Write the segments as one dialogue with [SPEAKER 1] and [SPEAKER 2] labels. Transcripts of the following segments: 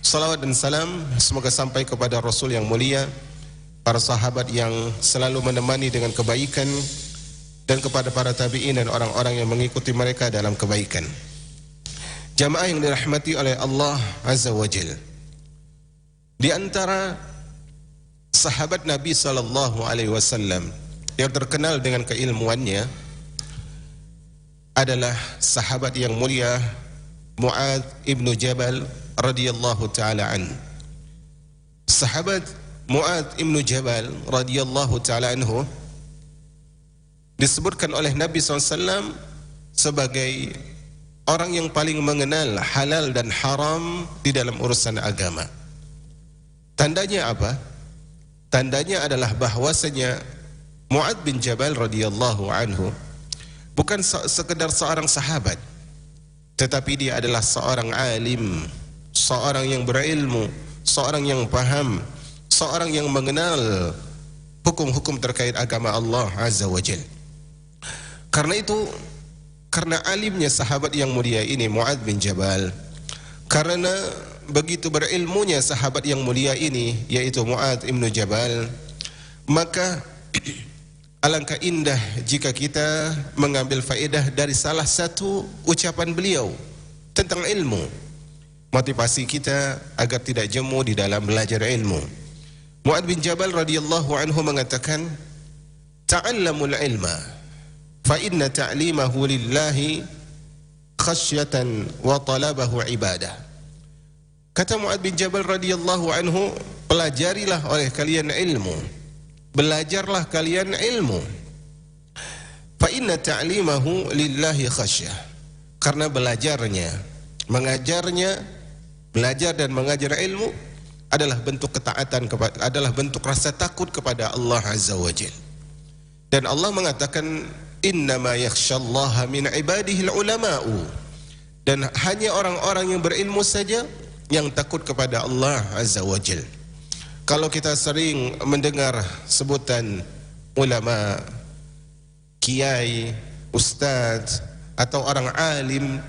[SPEAKER 1] Salawat dan salam semoga sampai kepada Rasul yang mulia, para sahabat yang selalu menemani dengan kebaikan, dan kepada para tabi'in dan orang-orang yang mengikuti mereka dalam kebaikan. Jamaah yang dirahmati oleh Allah Azza wa Jal, di antara sahabat Nabi SAW yang terkenal dengan keilmuannya adalah sahabat yang mulia Mu'adz ibnu Jabal radhiyallahu ta'ala an. Sahabat Mu'adz ibnu Jabal radhiyallahu ta'ala anhu disebutkan oleh Nabi SAW sebagai orang yang paling mengenal halal dan haram di dalam urusan agama. Tandanya apa? Tandanya adalah bahwasanya Mu'adz bin Jabal radhiyallahu anhu bukan sekedar seorang sahabat, tetapi dia adalah seorang alim, seorang yang berilmu, seorang yang paham, seorang yang mengenal hukum-hukum terkait agama Allah Azza wa Jal. Karena itu, karena alimnya sahabat yang mulia ini Mu'adz bin Jabal, karena begitu berilmunya sahabat yang mulia ini yaitu Mu'adz ibnu Jabal, maka alangkah indah jika kita mengambil faedah dari salah satu ucapan beliau tentang ilmu, motivasi kita agar tidak jemu di dalam belajar ilmu. Mu'adz bin Jabal radhiyallahu anhu mengatakan, ta'allamul ilma fa inna ta'limahu lillahi khasyatan wa talabahu ibadah. Kata Mu'adz bin Jabal radhiyallahu anhu, pelajarilah oleh kalian ilmu, belajarlah kalian ilmu. Fa inna ta'limahu lillahi khasyah, karena belajarnya, mengajarnya, belajar dan mengajar ilmu adalah bentuk ketaatan kepada, adalah bentuk rasa takut kepada Allah Azza wa Jalla. Dan Allah mengatakan, innama yakhsyallaha min ibadihi ulama'u, dan hanya orang-orang yang berilmu saja yang takut kepada Allah Azza wa Jalla. Kalau kita sering mendengar sebutan ulama, kiai, ustaz, atau orang alim,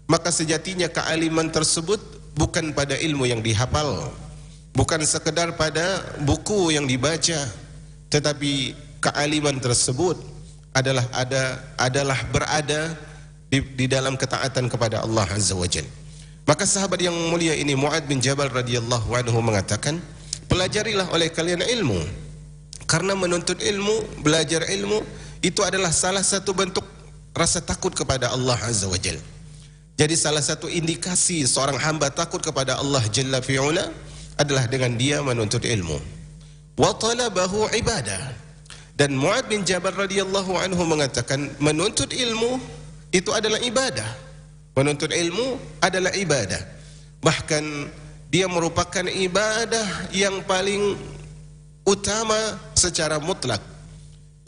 [SPEAKER 1] maka sejatinya kealiman tersebut bukan pada ilmu yang dihafal, bukan sekedar pada buku yang dibaca, tetapi kealiman tersebut adalah berada di dalam ketaatan kepada Allah Azza wa Jalla. Maka sahabat yang mulia ini Mu'adz bin Jabal radhiyallahu anhu mengatakan, pelajarilah oleh kalian ilmu, karena menuntut ilmu, belajar ilmu itu adalah salah satu bentuk rasa takut kepada Allah Azza wa Jalla. Jadi salah satu indikasi seorang hamba takut kepada Allah Jalla fi'ula adalah dengan dia menuntut ilmu. Wa talabahu ibadah. Dan Mu'adz bin Jabal radhiyallahu anhu mengatakan, menuntut ilmu itu adalah ibadah. Menuntut ilmu adalah ibadah. Bahkan dia merupakan ibadah yang paling utama secara mutlak,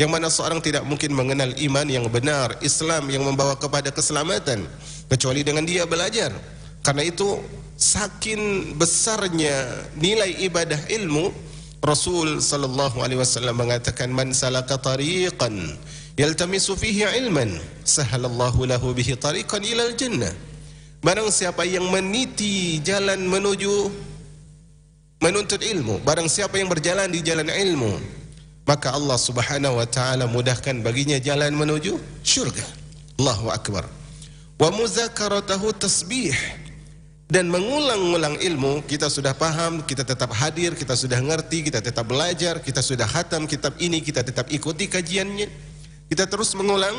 [SPEAKER 1] yang mana seorang tidak mungkin mengenal iman yang benar, Islam yang membawa kepada keselamatan, kecuali dengan dia belajar. Karena itu saking besarnya nilai ibadah ilmu, Rasul sallallahu alaihi wasallam mengatakan, man salaka tariqan yaltamisu fihi ilman sahalallahu lahu bihi tariqan ilal jannah. Barang siapa yang meniti jalan menuju menuntut ilmu, barang siapa yang berjalan di jalan ilmu, maka Allah Subhanahu wa taala mudahkan baginya jalan menuju syurga. Allahu akbar. Wa muzakaratahu tasbih, dan mengulang-ulang ilmu, kita sudah paham, kita tetap hadir, kita sudah ngerti, kita tetap belajar, kita sudah khatam kitab ini, kita tetap ikuti kajiannya, kita terus mengulang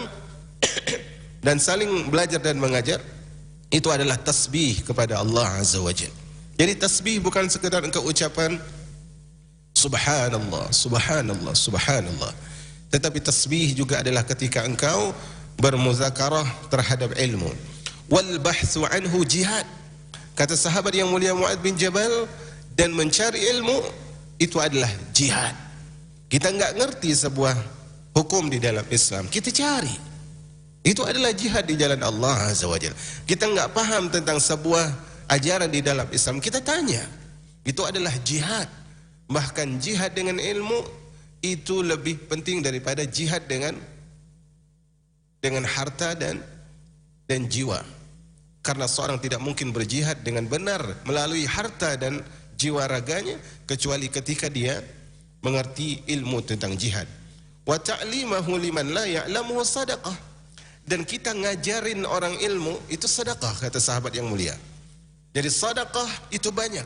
[SPEAKER 1] dan saling belajar dan mengajar. Itu adalah tasbih kepada Allah Azza wa Jalla. Jadi tasbih bukan sekedar engkau ucapan subhanallah, subhanallah, subhanallah, tetapi tasbih juga adalah ketika engkau bermuzakarah terhadap ilmu. Wal bahthu anhu jihad. Kata sahabat yang mulia Mu'adz bin Jabal, dan mencari ilmu itu adalah jihad. Kita enggak ngerti sebuah hukum di dalam Islam, kita cari. Itu adalah jihad di jalan Allah Azza wa Jalla. Kita enggak paham tentang sebuah ajaran di dalam Islam, kita tanya. Itu adalah jihad. Bahkan jihad dengan ilmu itu lebih penting daripada jihad dengan harta dan jiwa. Karena seorang tidak mungkin berjihad dengan benar melalui harta dan jiwa raganya kecuali ketika dia mengerti ilmu tentang jihad. Wa ta'limahu liman la ya'lamu sadaqah. Dan kita ngajarin orang ilmu itu sedekah, kata sahabat yang mulia. Jadi sedekah itu banyak.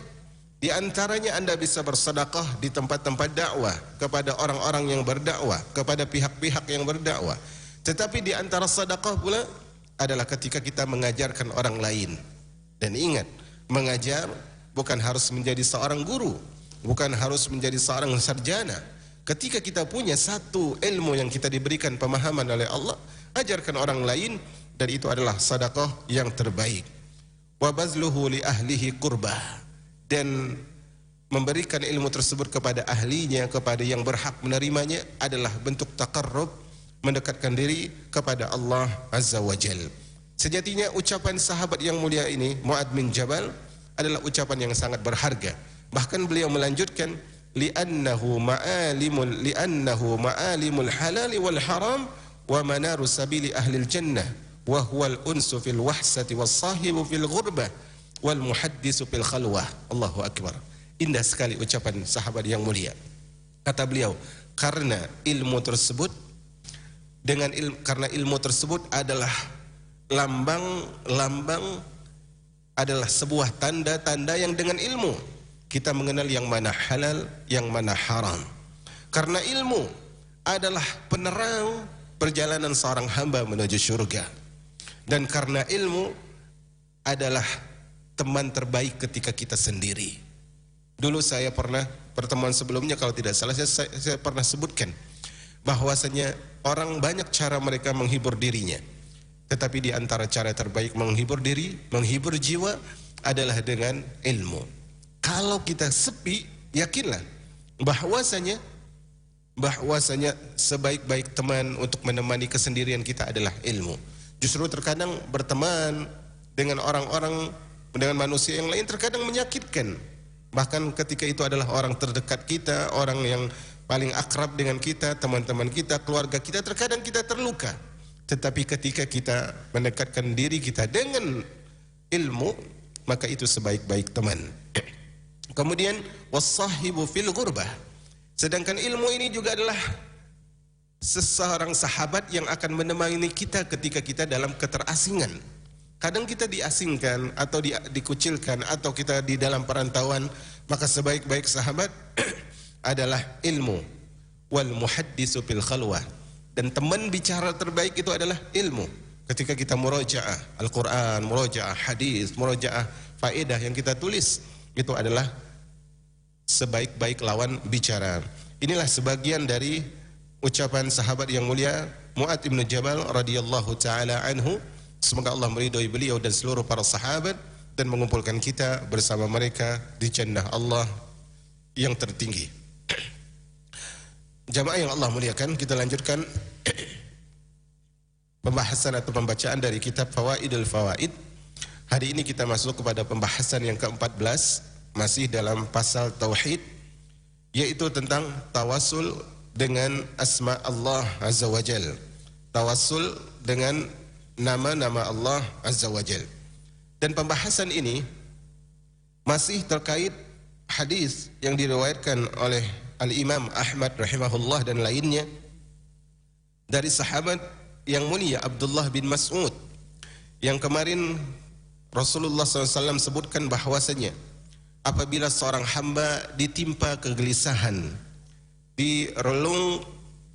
[SPEAKER 1] Di antaranya Anda bisa bersedekah di tempat-tempat dakwah kepada orang-orang yang berdakwah, kepada pihak-pihak yang berdakwah. Tetapi di antara sedekah pula adalah ketika kita mengajarkan orang lain. Dan ingat, mengajar bukan harus menjadi seorang guru, bukan harus menjadi seorang sarjana. Ketika kita punya satu ilmu yang kita diberikan pemahaman oleh Allah, ajarkan orang lain, dan itu adalah sedekah yang terbaik. Wa bazluhu li ahlihi qurbah. Dan memberikan ilmu tersebut kepada ahlinya, kepada yang berhak menerimanya adalah bentuk taqarrub, mendekatkan diri kepada Allah Azza wa Jal. Sejatinya ucapan sahabat yang mulia ini, Mu'adz bin Jabal, adalah ucapan yang sangat berharga. Bahkan beliau melanjutkan, li'annahu ma'alimul halal wal haram wa manaru sabili ahlil jannah wa huwal unsu fil wahsati was sahibu fil ghurbah wal muhaddisu fil khalwah. Allahu akbar. Indah sekali ucapan sahabat yang mulia. Kata beliau, karena ilmu tersebut karena ilmu tersebut adalah lambang adalah sebuah tanda-tanda yang dengan ilmu kita mengenal yang mana halal, yang mana haram. Karena ilmu adalah penerang perjalanan seorang hamba menuju surga. Dan karena ilmu adalah teman terbaik ketika kita sendiri. Dulu saya pernah, pertemuan sebelumnya kalau tidak salah, saya pernah sebutkan bahwasanya orang banyak cara mereka menghibur dirinya, tetapi di antara cara terbaik menghibur diri, menghibur jiwa adalah dengan ilmu. Kalau kita sepi, yakinlah bahwasanya sebaik-baik teman untuk menemani kesendirian kita adalah ilmu. Justru terkadang berteman dengan orang-orang, dengan manusia yang lain terkadang menyakitkan. Bahkan ketika itu adalah orang terdekat kita, orang yang paling akrab dengan kita, teman-teman kita, keluarga kita, terkadang kita terluka. Tetapi ketika kita mendekatkan diri kita dengan ilmu, maka itu sebaik-baik teman. Kemudian wassahibu fil ghurbah. Sedangkan ilmu ini juga adalah seseorang sahabat yang akan menemani kita ketika kita dalam keterasingan. Kadang kita diasingkan atau dikucilkan atau kita di dalam perantauan, maka sebaik-baik sahabat adalah ilmu. Wal muhaddisu fil khalwah. Dan teman bicara terbaik itu adalah ilmu. Ketika kita murajaah Al-Quran, murajaah hadis, murajaah faedah yang kita tulis, itu adalah sebaik-baik lawan bicara. Inilah sebagian dari ucapan sahabat yang mulia Mu'adz bin Jabal radhiyallahu taala anhu. Semoga Allah meridhai beliau dan seluruh para sahabat dan mengumpulkan kita bersama mereka di jannah Allah yang tertinggi. Jamaah yang Allah muliakan, kita lanjutkan pembahasan atau pembacaan dari kitab Fawaidul Fawaid. Hari ini kita masuk kepada pembahasan yang ke-14, masih dalam pasal tauhid, yaitu tentang tawassul dengan asma Allah Azza wa Jal. Tawassul dengan nama-nama Allah Azza wa Jal. Dan pembahasan ini masih terkait hadis yang diriwayatkan oleh Al-Imam Ahmad rahimahullah dan lainnya dari sahabat yang mulia Abdullah bin Mas'ud, yang kemarin Rasulullah SAW sebutkan bahwasanya apabila seorang hamba ditimpa kegelisahan, direlung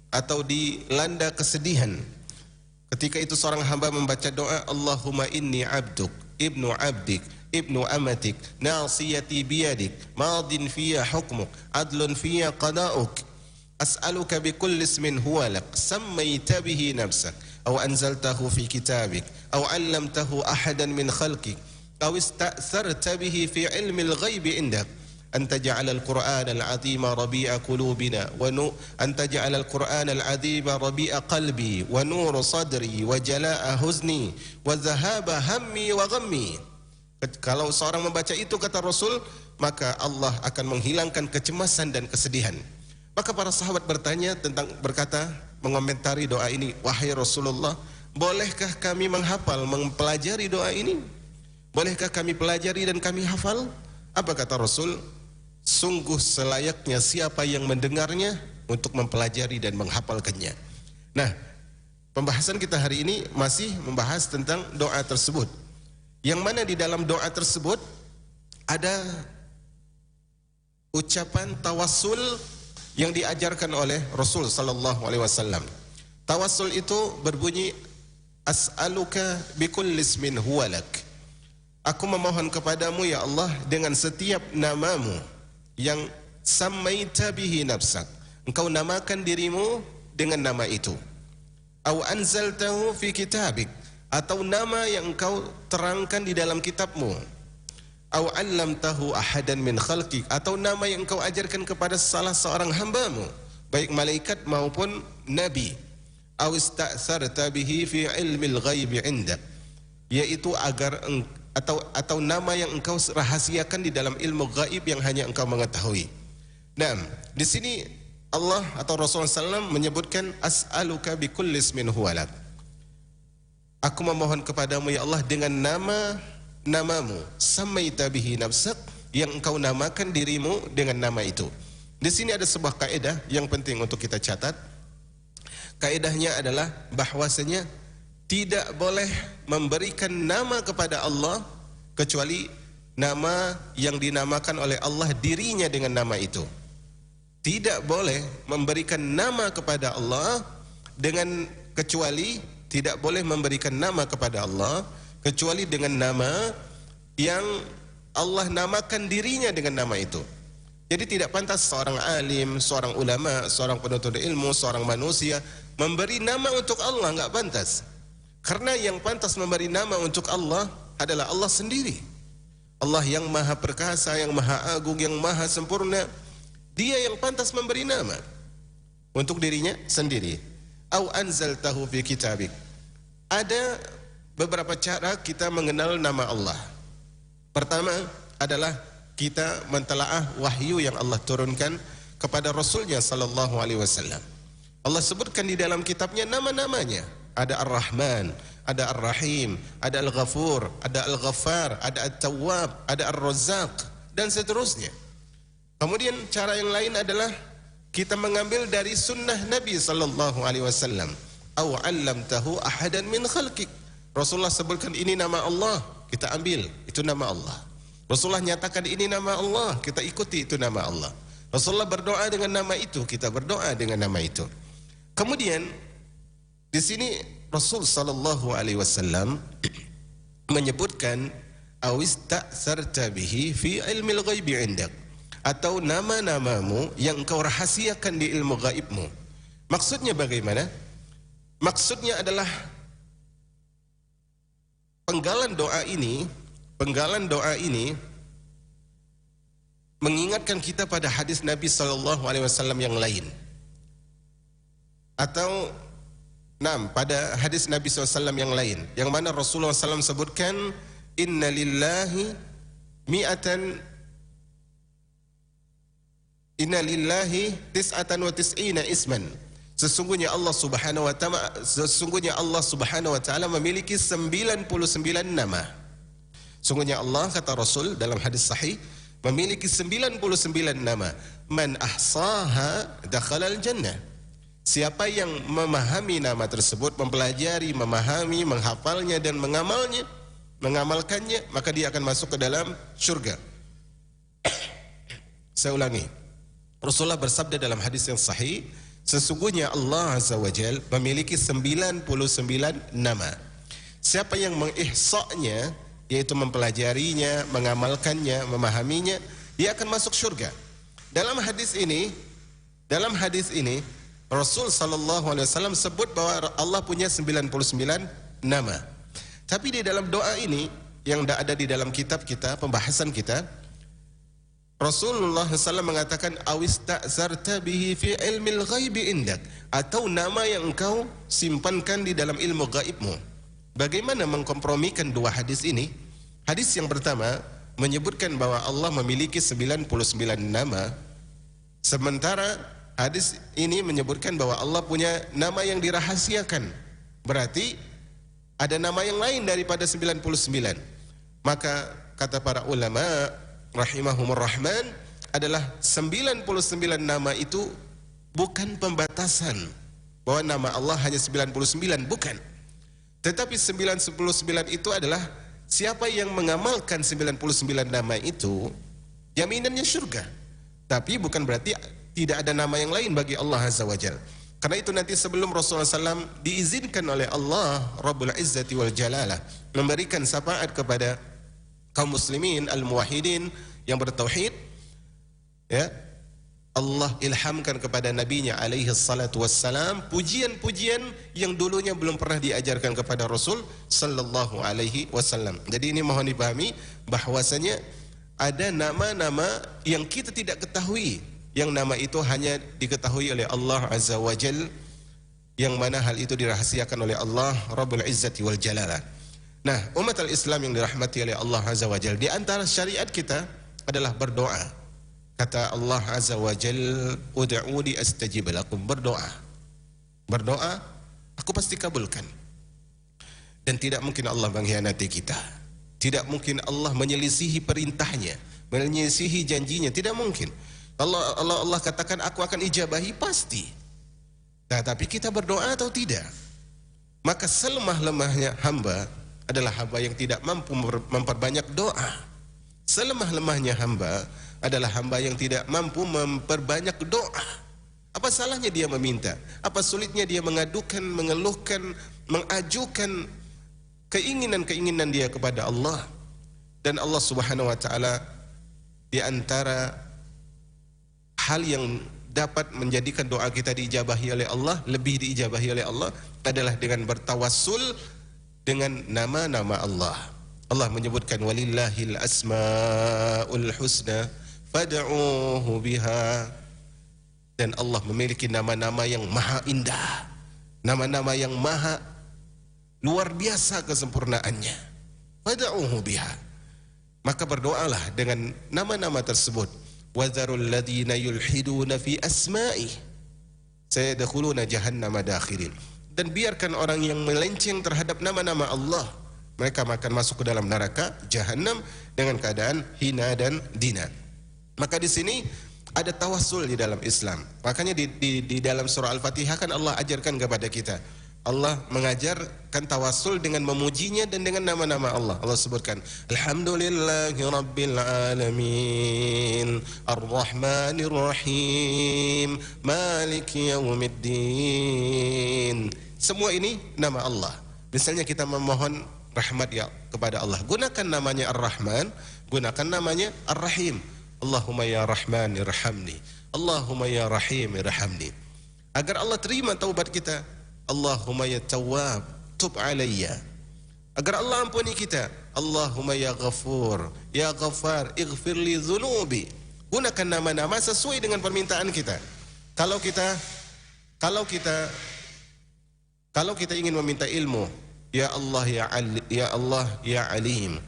[SPEAKER 1] atau dilanda kesedihan, ketika itu seorang hamba membaca doa, Allahumma inni abduk, ibnu abdik, ibnu amatik, nasiyati biyadik, madin fiyya hukmuk, adlun fiyya qada'uk, as'aluka bikulli ismin huwa lak, sammayta bihi nafsak, aw anzaltahu fi kitabik, aw 'allamtahu ahadan min khalqik, aw ista'tharta bihi fi 'ilmil ghaibi indak, أن تجعل القرآن العظيم ربيع قلوبنا أن تجعل القرآن العظيم ربيع قلبي ونور صدري وجلاء حزني وذهاب همي وغمي. Kalau seorang membaca itu, kata Rasul, maka Allah akan menghilangkan kecemasan dan kesedihan. Maka para sahabat berkata, mengomentari doa ini, wahai Rasulullah, bolehkah kami menghafal, mempelajari doa ini? Bolehkah kami pelajari dan kami hafal? Apa kata Rasul? Sungguh selayaknya siapa yang mendengarnya untuk mempelajari dan menghafalkannya. Nah, pembahasan kita hari ini masih membahas tentang doa tersebut. Yang mana di dalam doa tersebut ada ucapan tawassul yang diajarkan oleh Rasul sallallahu alaihi wasallam. Tawassul itu berbunyi as'aluka bikulli ismin huwa lak. Aku memohon kepadamu ya Allah dengan setiap namamu yang sammaita bihi nafsak. Engkau namakan dirimu dengan nama itu. Au anzaltahu fi kitabik, atau nama yang engkau terangkan di dalam kitabmu. Au 'allamtahu ahadan min khalqik, atau nama yang engkau ajarkan kepada salah seorang hambamu, baik malaikat maupun nabi. Au ista'sarta bihi fi ilmil ghaibi 'indak, yaitu agar atau nama yang engkau rahasiakan di dalam ilmu gaib yang hanya engkau mengetahui. Nah, di sini Allah atau Rasulullah SAW menyebutkan as'aluka bikulli ismin huwa lak. Aku memohon kepadamu ya Allah dengan namamu samaita bihi nafsak, yang engkau namakan dirimu dengan nama itu. Di sini ada sebuah kaidah yang penting untuk kita catat. Kaidahnya adalah bahwasanya tidak boleh memberikan nama kepada Allah kecuali nama yang dinamakan oleh Allah dirinya dengan nama itu. Tidak boleh memberikan nama kepada Allah dengan kecuali tidak boleh memberikan nama kepada Allah kecuali dengan nama yang Allah namakan dirinya dengan nama itu. Jadi tidak pantas seorang alim, seorang ulama, seorang penuntut ilmu, seorang manusia memberi nama untuk Allah, enggak pantas. Karena yang pantas memberi nama untuk Allah adalah Allah sendiri. Allah yang maha perkasa, yang maha agung, yang maha sempurna. Dia yang pantas memberi nama untuk dirinya sendiri. Au anzaltahu fi kitabik. Ada beberapa cara kita mengenal nama Allah. Pertama adalah kita mentelaah wahyu yang Allah turunkan kepada Rasulnya sallallahu alaihi wasallam. Allah sebutkan di dalam kitabnya nama-namanya. Ada Ar-Rahman, ada Ar-Rahim, ada Al-Ghafur, ada Al-Ghaffar, ada At-Tawwab, ada Ar-Razzaq, dan seterusnya. Kemudian cara yang lain adalah kita mengambil dari sunnah Nabi sallallahu alaihi wasallam. Aw 'allamtahu ahadan min khalqik. Rasulullah sebutkan ini nama Allah, kita ambil, itu nama Allah. Rasulullah nyatakan ini nama Allah, kita ikuti, itu nama Allah. Rasulullah berdoa dengan nama itu, kita berdoa dengan nama itu. Kemudian di sini Rasul sallallahu alaihi wasallam menyebutkan awista'sarta bihi fi ilmil ghaibi 'indak, atau nama-namamu yang engkau rahasiakan di ilmu gaibmu. Maksudnya bagaimana? Maksudnya adalah penggalan doa ini mengingatkan kita pada hadis Nabi sallallahu alaihi wasallam yang lain. Atau pada hadis Nabi SAW yang lain, yang mana Rasulullah SAW sebutkan inna lillahi tis'atan wa tis'ina isman. Sesungguhnya Allah Subhanahu wa taala memiliki 99 nama. Sungguhnya Allah, kata Rasul dalam hadis sahih, memiliki 99 nama. Man ahsaha dakhalal jannah. Siapa yang memahami nama tersebut, mempelajari, memahami, menghafalnya dan mengamalkannya, maka dia akan masuk ke dalam surga. Saya ulangi. Rasulullah bersabda dalam hadis yang sahih, sesungguhnya Allah Azza wa Jal memiliki 99 nama. Siapa yang mengihsa'nya, yaitu mempelajarinya, mengamalkannya, memahaminya, dia akan masuk surga. Dalam hadis ini Rasul sallallahu alaihi wasallam sebut bahwa Allah punya 99 nama. Tapi di dalam doa ini yang ada di dalam kitab kita, pembahasan kita, Rasulullah SAW mengatakan awista'zarta bihi fi ilmil ghaibi indak, atau nama yang engkau simpankan di dalam ilmu gaibmu. Bagaimana mengkompromikan dua hadis ini? Hadis yang pertama menyebutkan bahwa Allah memiliki 99 nama, sementara hadis ini menyebutkan bahwa Allah punya nama yang dirahasiakan. Berarti ada nama yang lain daripada 99. Maka kata para ulama rahimahumur rahman, adalah 99 nama itu bukan pembatasan bahwa nama Allah hanya 99, bukan. Tetapi 99 itu adalah siapa yang mengamalkan 99 nama itu, jaminannya surga. Tapi bukan berarti tidak ada nama yang lain bagi Allah Azza wa Jalla. Karena itu nanti sebelum Rasulullah SAW diizinkan oleh Allah Rabbul Izzati wal Jalalah memberikan syafaat kepada kaum muslimin al-muwahhidin yang bertauhid, ya, Allah ilhamkan kepada nabinya alaihi salatu wassalam pujian-pujian yang dulunya belum pernah diajarkan kepada Rasul sallallahu alaihi wasallam. Jadi ini mohon dipahami bahwasanya ada nama-nama yang kita tidak ketahui, yang nama itu hanya diketahui oleh Allah Azza wa Jal, yang mana hal itu dirahasiakan oleh Allah Rabbul Izzati wal Jalalah. Nah, umat al-Islam yang dirahmati oleh Allah Azza wa Jal, di antara syariat kita adalah berdoa. Kata Allah Azza wa Jal, ud'uni astajib lakum, berdoa. Berdoa, aku pasti kabulkan. Dan tidak mungkin Allah mengkhianati kita. Tidak mungkin Allah menyelisihi perintahnya, menyelisihi janjinya, tidak mungkin. Allah katakan aku akan ijabahi, pasti. Nah, tapi kita berdoa atau tidak? Maka selemah-lemahnya hamba adalah hamba yang tidak mampu memperbanyak doa. Selemah-lemahnya hamba adalah hamba yang tidak mampu memperbanyak doa. Apa salahnya dia meminta? Apa sulitnya dia mengadukan, mengeluhkan, mengajukan keinginan-keinginan dia kepada Allah? Dan Allah Subhanahu wa taala, di antara hal yang dapat menjadikan doa kita diijabahi oleh Allah, lebih diijabahi oleh Allah, adalah dengan bertawassul dengan nama-nama Allah. Allah menyebutkan walillahil asmaul husna fad'uhu biha, dan Allah memiliki nama-nama yang maha indah, nama-nama yang maha luar biasa kesempurnaannya. Fad'uhu biha, maka berdoalah dengan nama-nama tersebut. Wadharul ladzina yulhiduna fi asma'i sayadkhuluna jahannama dakhirin, dan biarkan orang yang melenceng terhadap nama-nama Allah, mereka akan masuk ke dalam neraka jahanam dengan keadaan hina dan dina. Maka di sini ada tawassul di dalam Islam. Makanya di dalam surah Al-Fatihah kan Allah ajarkan kepada kita. Allah mengajarkan tawassul dengan memujinya dan dengan nama-nama Allah. Allah sebutkan Alhamdulillahi Rabbil Alamin Ar-Rahmanir Rahim Maliki Yawmiddin. Semua ini nama Allah. Misalnya kita memohon rahmat ya kepada Allah, gunakan namanya Ar-Rahman, gunakan namanya Ar-Rahim. Allahumma ya Rahman irhamni, Allahumma ya Rahim irhamni. Agar Allah terima taubat kita. Allahumma ya Tawwab tub alayya. Agar Allah ampuni kita. Allahumma ya Ghafur ya Ghaffar ighfir li dhunubi. Gunakan nama-nama sesuai dengan permintaan kita. Kalau kita ingin meminta ilmu, ya Allah ya Allah ya Alim,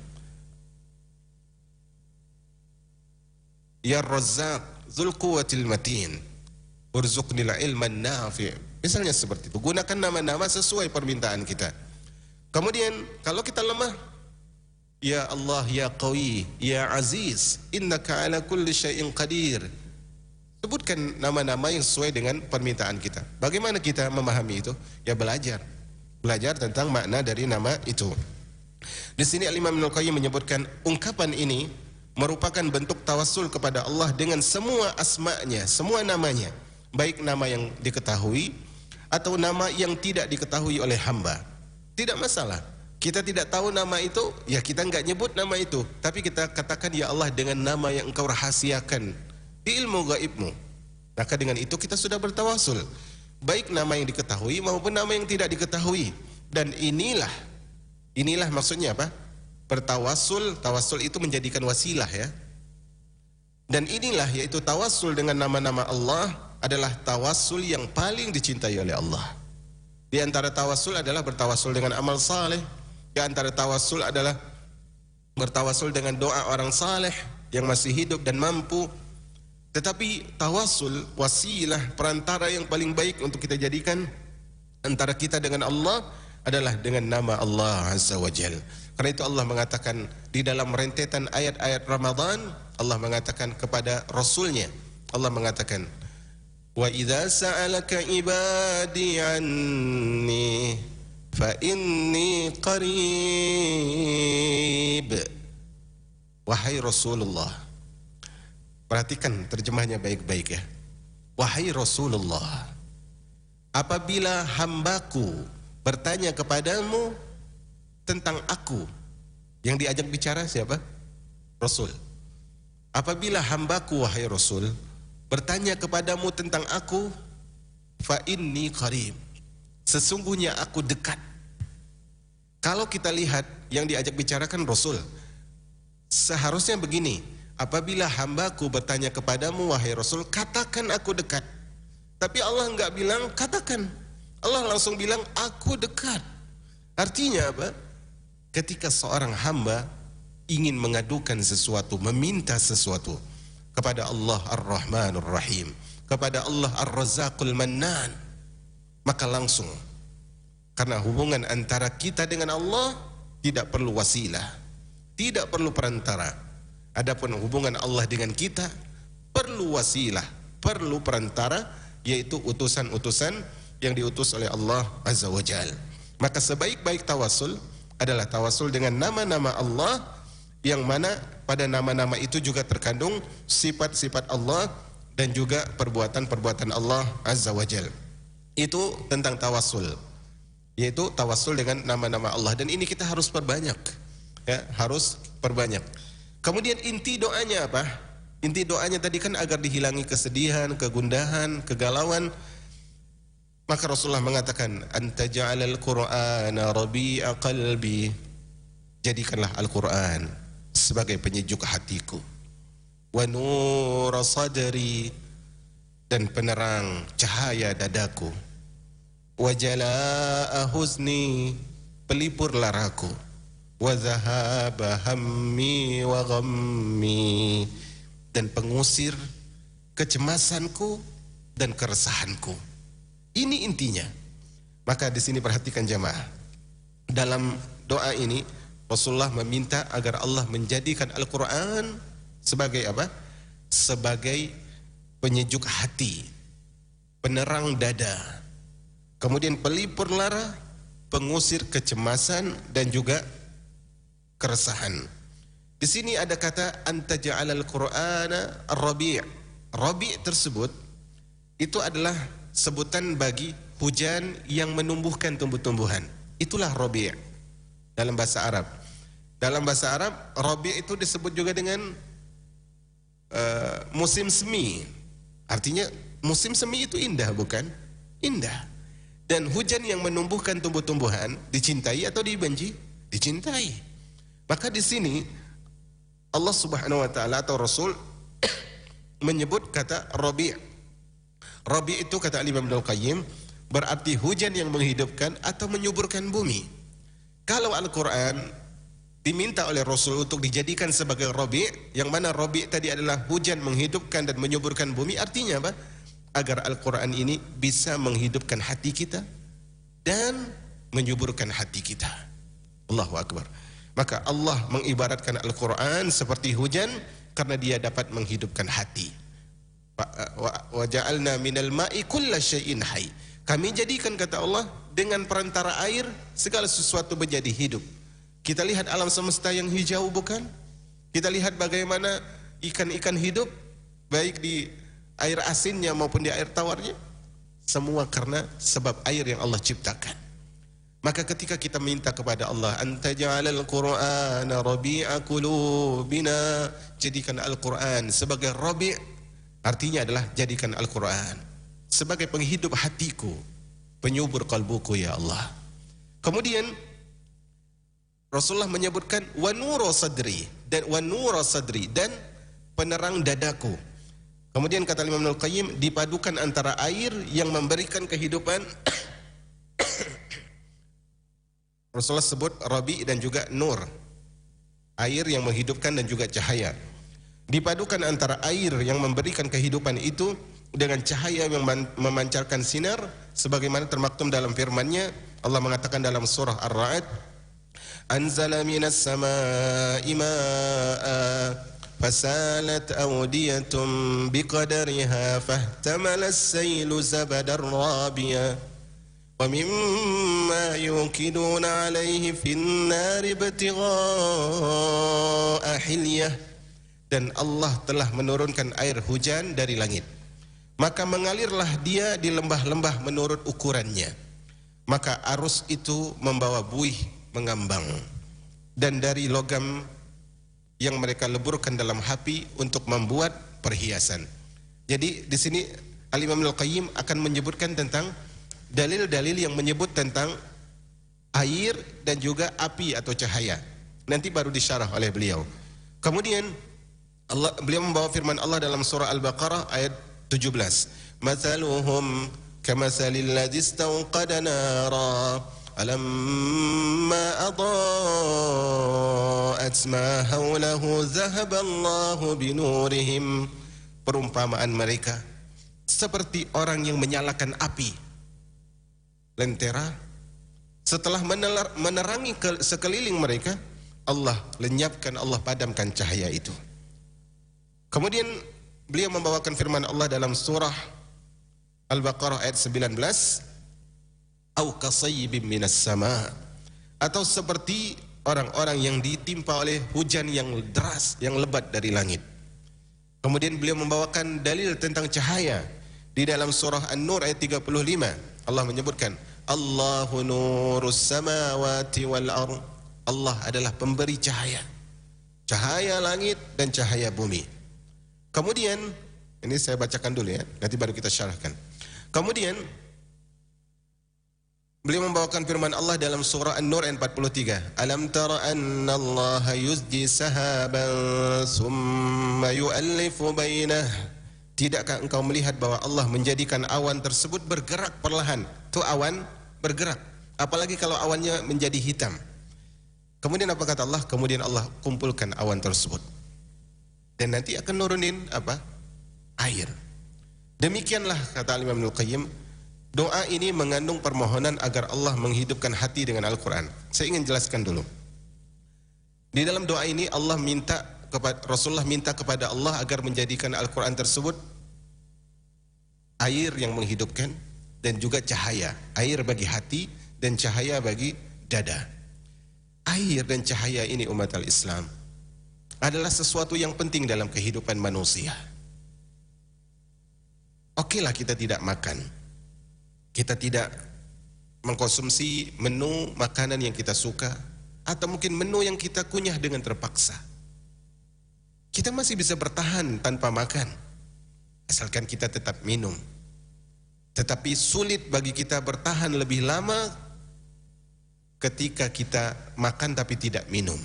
[SPEAKER 1] ya Razzaq Dzul Quwwatil Matin, urzuqnil ilman nafi'. Misalnya seperti itu. Gunakan nama-nama sesuai permintaan kita. Kemudian kalau kita lemah, ya Allah ya Qawi ya Aziz innaka ala kulli syai'in qadir. Sebutkan nama-nama yang sesuai dengan permintaan kita. Bagaimana kita memahami itu? Ya belajar tentang makna dari nama itu. Di sini Al-Imam Ibnu Qayyim menyebutkan ungkapan ini merupakan bentuk tawassul kepada Allah dengan semua asma'nya, semua namanya, baik nama yang diketahui atau nama yang tidak diketahui oleh hamba. Tidak masalah. Kita tidak tahu nama itu, ya kita enggak nyebut nama itu, tapi kita katakan ya Allah dengan nama yang Engkau rahasiakan di ilmu gaibmu. Maka dengan itu kita sudah bertawassul, baik nama yang diketahui maupun nama yang tidak diketahui. Dan inilah maksudnya apa? Bertawassul, tawassul itu menjadikan wasilah ya. Dan inilah yaitu tawassul dengan nama-nama Allah adalah tawassul yang paling dicintai oleh Allah. Di antara tawassul adalah bertawassul dengan amal saleh. Di antara tawassul adalah bertawassul dengan doa orang saleh yang masih hidup dan mampu. Tetapi tawassul, wasilah, perantara yang paling baik untuk kita jadikan antara kita dengan Allah adalah dengan nama Allah Azza wa Jal. Karena itu Allah mengatakan di dalam rentetan ayat-ayat Ramadan, Allah mengatakan kepada Rasulnya, Allah mengatakan, wa idza sa'alaka ibadi anni fa inni qarib. Wahai Rasulullah, perhatikan terjemahnya baik-baik ya. Wahai Rasulullah, apabila hambaku bertanya kepadamu tentang aku, yang diajak bicara siapa? Rasul. Apabila hambaku wahai Rasul bertanya kepadamu tentang aku, fa inni qarib, sesungguhnya aku dekat. Kalau kita lihat yang diajak bicarakan Rasul, seharusnya begini, apabila hambaku bertanya kepadamu wahai Rasul, katakan aku dekat. Tapi Allah enggak bilang katakan, Allah langsung bilang aku dekat. Artinya apa? Ketika seorang hamba ingin mengadukan sesuatu, meminta sesuatu kepada Allah Ar-Rahmanur Rahim, kepada Allah Ar-Razzaqul Mannan, maka langsung, karena hubungan antara kita dengan Allah tidak perlu wasilah, tidak perlu perantara. Adapun hubungan Allah dengan kita perlu wasilah, perlu perantara, yaitu utusan-utusan yang diutus oleh Allah Azza wa Jal. Maka sebaik-baik tawasul adalah tawasul dengan nama-nama Allah, yang mana pada nama-nama itu juga terkandung sifat-sifat Allah dan juga perbuatan-perbuatan Allah Azza wa Jal. Itu tentang tawasul, yaitu tawasul dengan nama-nama Allah, dan ini kita harus perbanyak ya, harus perbanyak. Kemudian inti doanya apa? Inti doanya tadi kan agar dihilangi kesedihan, kegundahan, kegalauan. Maka Rasulullah mengatakan, anta ja'alal Qur'ana rabi'a qalbi, jadikanlah Al-Quran sebagai penyejuk hatiku, wa nura sadri, dan penerang cahaya dadaku, wa jalaa huzni, pelipur laraku, wa zahaba hammi wa ghammi, dan pengusir kecemasanku dan keresahanku. Ini intinya. Maka di sini perhatikan jamaah. Dalam doa ini Rasulullah meminta agar Allah menjadikan Al-Quran sebagai apa? Sebagai penyejuk hati, penerang dada, kemudian pelipur lara, pengusir kecemasan dan juga keresahan. Di sini ada kata anta ja'alal Qur'ana ar-rabi'. Rabi' tersebut itu adalah sebutan bagi hujan yang menumbuhkan tumbuh-tumbuhan. Itulah rabi' dalam bahasa Arab. Dalam bahasa Arab, rabi' itu disebut juga dengan musim semi. Artinya musim semi itu indah, bukan? Indah. Dan hujan yang menumbuhkan tumbuh-tumbuhan dicintai atau dibenci? Dicintai. Maka di sini Allah Subhanahu wa taala atau Rasul menyebut kata rabi'. Rabi' itu kata Imam Ibnu Qayyim berarti hujan yang menghidupkan atau menyuburkan bumi. Kalau Al-Quran diminta oleh Rasul untuk dijadikan sebagai rabi', yang mana rabi' tadi adalah hujan menghidupkan dan menyuburkan bumi, artinya apa? Agar Al-Quran ini bisa menghidupkan hati kita dan menyuburkan hati kita. Allahu Akbar. Maka Allah mengibaratkan Al-Quran seperti hujan karena dia dapat menghidupkan hati. Wa ja'alna minal ma'i kulla syai'in hayy. Kami jadikan, kata Allah, dengan perantara air segala sesuatu menjadi hidup. Kita lihat alam semesta yang hijau, bukan? Kita lihat bagaimana ikan-ikan hidup, baik di air asinnya maupun di air tawarnya. Semua karena sebab air yang Allah ciptakan. Maka ketika kita minta kepada Allah, anta ja'alal Qur'ana rabi'a qulubina, jadikan Al-Quran sebagai rabi', artinya adalah jadikan Al-Quran sebagai penghidup hatiku, penyubur kalbuku ya Allah. Kemudian Rasulullah menyebutkan wa nura sadri dan penerang dadaku. Kemudian kata Imam Ibnu Qayyim, dipadukan antara air yang memberikan kehidupan. Rasulullah sebut rabi' dan juga nur, air yang menghidupkan dan juga cahaya. Dipadukan antara air yang memberikan kehidupan itu dengan cahaya yang memancarkan sinar, sebagaimana termaktum dalam firman-Nya, Allah mengatakan dalam surah Ar-Ra'd, anzala minas samaa'i maa'a fasalat awdiyatun biqadariha fahtamala as-sailu zabadar rabiya wa mimma yukiduna alaihi fin nari ibtigha'a hilyah. Dan Allah telah menurunkan air hujan dari langit, maka mengalirlah dia di lembah-lembah menurut ukurannya, maka arus itu membawa buih mengambang, dan dari logam yang mereka leburkan dalam api untuk membuat perhiasan. Jadi di sini Al-Imam Al-Qayyim akan menyebutkan tentang dalil-dalil yang menyebut tentang air dan juga api atau cahaya. Nanti baru disyarah oleh beliau. Kemudian beliau membawa firman Allah dalam surah Al-Baqarah ayat 17. Mathaluhum kamathalil ladzi istawqada nara alamma adaa'at ma hawlahu dhahaballahu binurihim. Perumpamaan mereka seperti orang yang menyalakan api lentera, setelah menerangi sekeliling mereka, Allah lenyapkan, Allah padamkan cahaya itu. Kemudian beliau membawakan firman Allah dalam surah Al-Baqarah ayat 19, au kasayyibin minas sama, atau seperti orang-orang yang ditimpa oleh hujan yang deras, yang lebat dari langit. Kemudian beliau membawakan dalil tentang cahaya di dalam surah An-Nur ayat 35. Allah menyebutkan, Allahu nurus samawati wal ardh. Allah adalah pemberi cahaya, cahaya langit dan cahaya bumi. Kemudian, ini saya bacakan dulu ya, nanti baru kita syarahkan. Kemudian, beliau membawakan firman Allah dalam surah An-Nur ayat 43. Alam tara anna Allah yuzji sahaban summa yu'allifu bainah. Tidakkah engkau melihat bahwa Allah menjadikan awan tersebut bergerak perlahan? Itu awan bergerak. Apalagi kalau awannya menjadi hitam. Kemudian apa kata Allah? Kemudian Allah kumpulkan awan tersebut. Dan nanti akan nurunin apa? Air. Demikianlah kata Imam Al-Qayyim, doa ini mengandung permohonan agar Allah menghidupkan hati dengan Al-Quran. Saya ingin jelaskan dulu. Di dalam doa ini Allah minta kepada Rasulullah, minta kepada Allah agar menjadikan Al-Quran tersebut air yang menghidupkan dan juga cahaya. Air bagi hati dan cahaya bagi dada. Air dan cahaya ini umat al-Islam adalah sesuatu yang penting dalam kehidupan manusia. Okelah kita tidak makan, kita tidak mengkonsumsi menu makanan yang kita suka, atau mungkin menu yang kita kunyah dengan terpaksa. Kita masih bisa bertahan tanpa makan, asalkan kita tetap minum. Tetapi sulit bagi kita bertahan lebih lama ketika kita makan tapi tidak minum.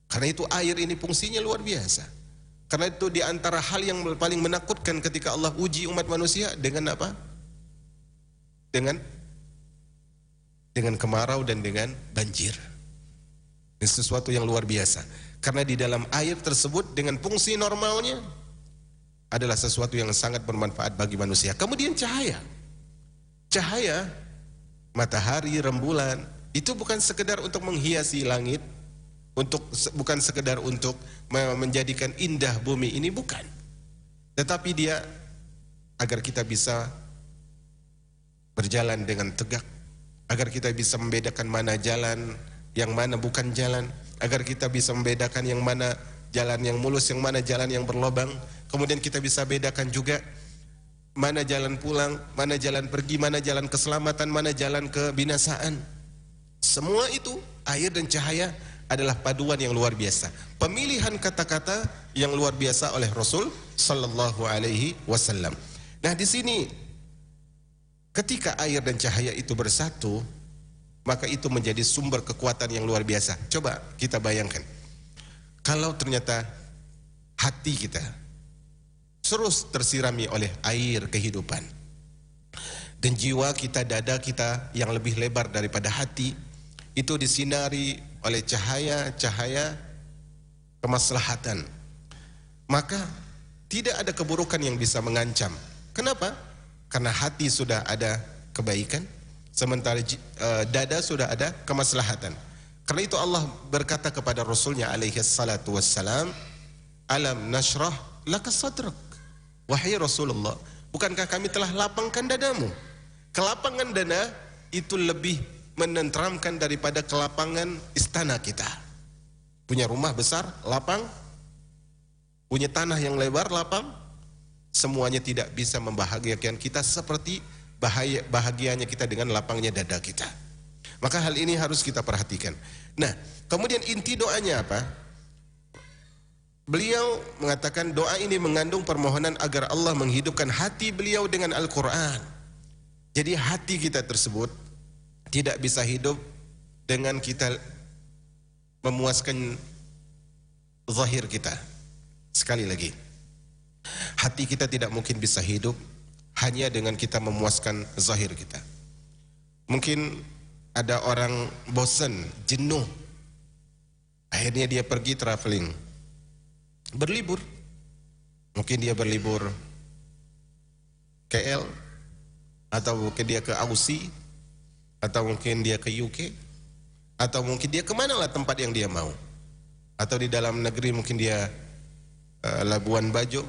[SPEAKER 1] Karena itu air ini fungsinya luar biasa. Karena itu di antara hal yang paling menakutkan ketika Allah uji umat manusia dengan apa? Dengan kemarau dan dengan banjir. Ini sesuatu yang luar biasa. Karena di dalam air tersebut dengan fungsi normalnya adalah sesuatu yang sangat bermanfaat bagi manusia. Kemudian cahaya. Cahaya matahari, rembulan itu bukan sekedar untuk menghiasi langit, bukan sekedar untuk menjadikan indah bumi ini, bukan. Tetapi dia agar kita bisa berjalan dengan tegak, agar kita bisa membedakan mana jalan, yang mana bukan jalan, agar kita bisa membedakan yang mana jalan yang mulus, yang mana jalan yang berlobang. Kemudian kita bisa bedakan juga mana jalan pulang, mana jalan pergi, mana jalan keselamatan, mana jalan kebinasaan. Semua itu air dan cahaya adalah paduan yang luar biasa. Pemilihan kata-kata yang luar biasa oleh Rasul sallallahu alaihi wasallam. Nah, di sini ketika air dan cahaya itu bersatu, maka itu menjadi sumber kekuatan yang luar biasa. Coba kita bayangkan, kalau ternyata hati kita terus tersirami oleh air kehidupan, dan jiwa kita, dada kita yang lebih lebar daripada hati itu disinari oleh cahaya-cahaya kemaslahatan, maka tidak ada keburukan yang bisa mengancam. Kenapa? Karena hati sudah ada kebaikan, sementara dada sudah ada kemaslahatan. Karena itu Allah berkata kepada Rasulnya alaihi salatu wassalam, alam nashrah laka sadrak. Wahai Rasulullah, bukankah kami telah lapangkan dadamu? Kelapangan dada itu lebih menenteramkan daripada kelapangan istana kita. Punya rumah besar, lapang. Punya tanah yang lebar, lapang. Semuanya tidak bisa membahagiakan kita seperti bahagianya kita dengan lapangnya dada kita. Maka hal ini harus kita perhatikan. Nah, kemudian inti doanya apa? Beliau mengatakan doa ini mengandung permohonan agar Allah menghidupkan hati beliau dengan Al-Quran. Jadi hati kita tersebut tidak bisa hidup dengan kita memuaskan zahir kita. Sekali lagi, hati kita tidak mungkin bisa hidup hanya dengan kita memuaskan zahir kita. Mungkin ada orang bosan, jenuh, akhirnya dia pergi traveling, berlibur. Mungkin dia berlibur KL, atau mungkin dia ke Aussie, atau mungkin dia ke UK, atau mungkin dia kemana lah tempat yang dia mau. Atau di dalam negeri mungkin dia Labuan Bajo,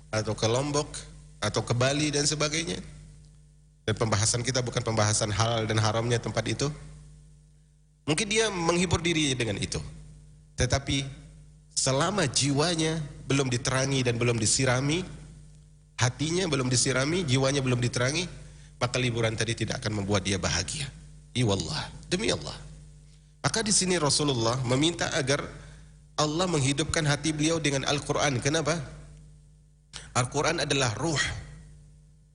[SPEAKER 1] atau ke Lombok, atau ke Bali dan sebagainya. Dan pembahasan kita bukan pembahasan halal dan haramnya tempat itu. Mungkin dia menghibur dirinya dengan itu. Tetapi selama jiwanya belum diterangi dan belum disirami, hatinya belum disirami, jiwanya belum diterangi, maka liburan tadi tidak akan membuat dia bahagia. Iwallah, demi Allah. Maka di sini Rasulullah meminta agar Allah menghidupkan hati beliau dengan Al-Quran. Kenapa? Al-Quran adalah ruh.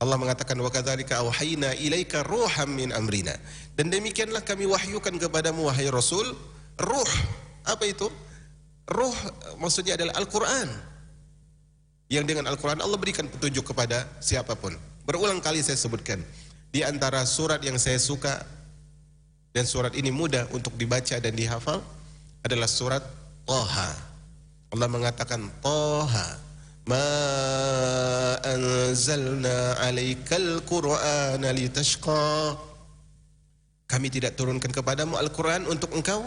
[SPEAKER 1] Allah mengatakan wa kadzalika auhayna ilaika ruham min amrina. Dan demikianlah kami wahyukan kepadamu wahai Rasul ruh. Apa itu? Ruh maksudnya adalah Al-Quran. Yang dengan Al-Quran Allah berikan petunjuk kepada siapapun. Berulang kali saya sebutkan, di antara surat yang saya suka dan surat ini mudah untuk dibaca dan dihafal adalah surat Thaha. Allah mengatakan Thaha ma anzalna alaikal qur'ana litashqa. Kami tidak turunkan kepadamu Al-Quran untuk engkau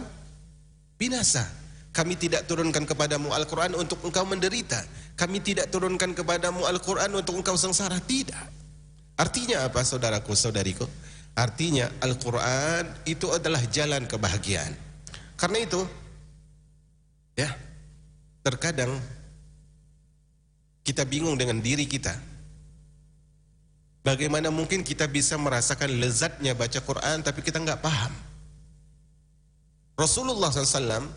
[SPEAKER 1] binasa. Kami tidak turunkan kepadamu Al-Quran untuk engkau menderita. Kami tidak turunkan kepadamu Al-Quran untuk engkau sengsara. Tidak. Artinya apa saudaraku, saudariku? Artinya Al-Quran itu adalah jalan kebahagiaan. Karena itu ya, terkadang kita bingung dengan diri kita. Bagaimana mungkin kita bisa merasakan lezatnya baca Quran tapi kita nggak paham. Rasulullah SAW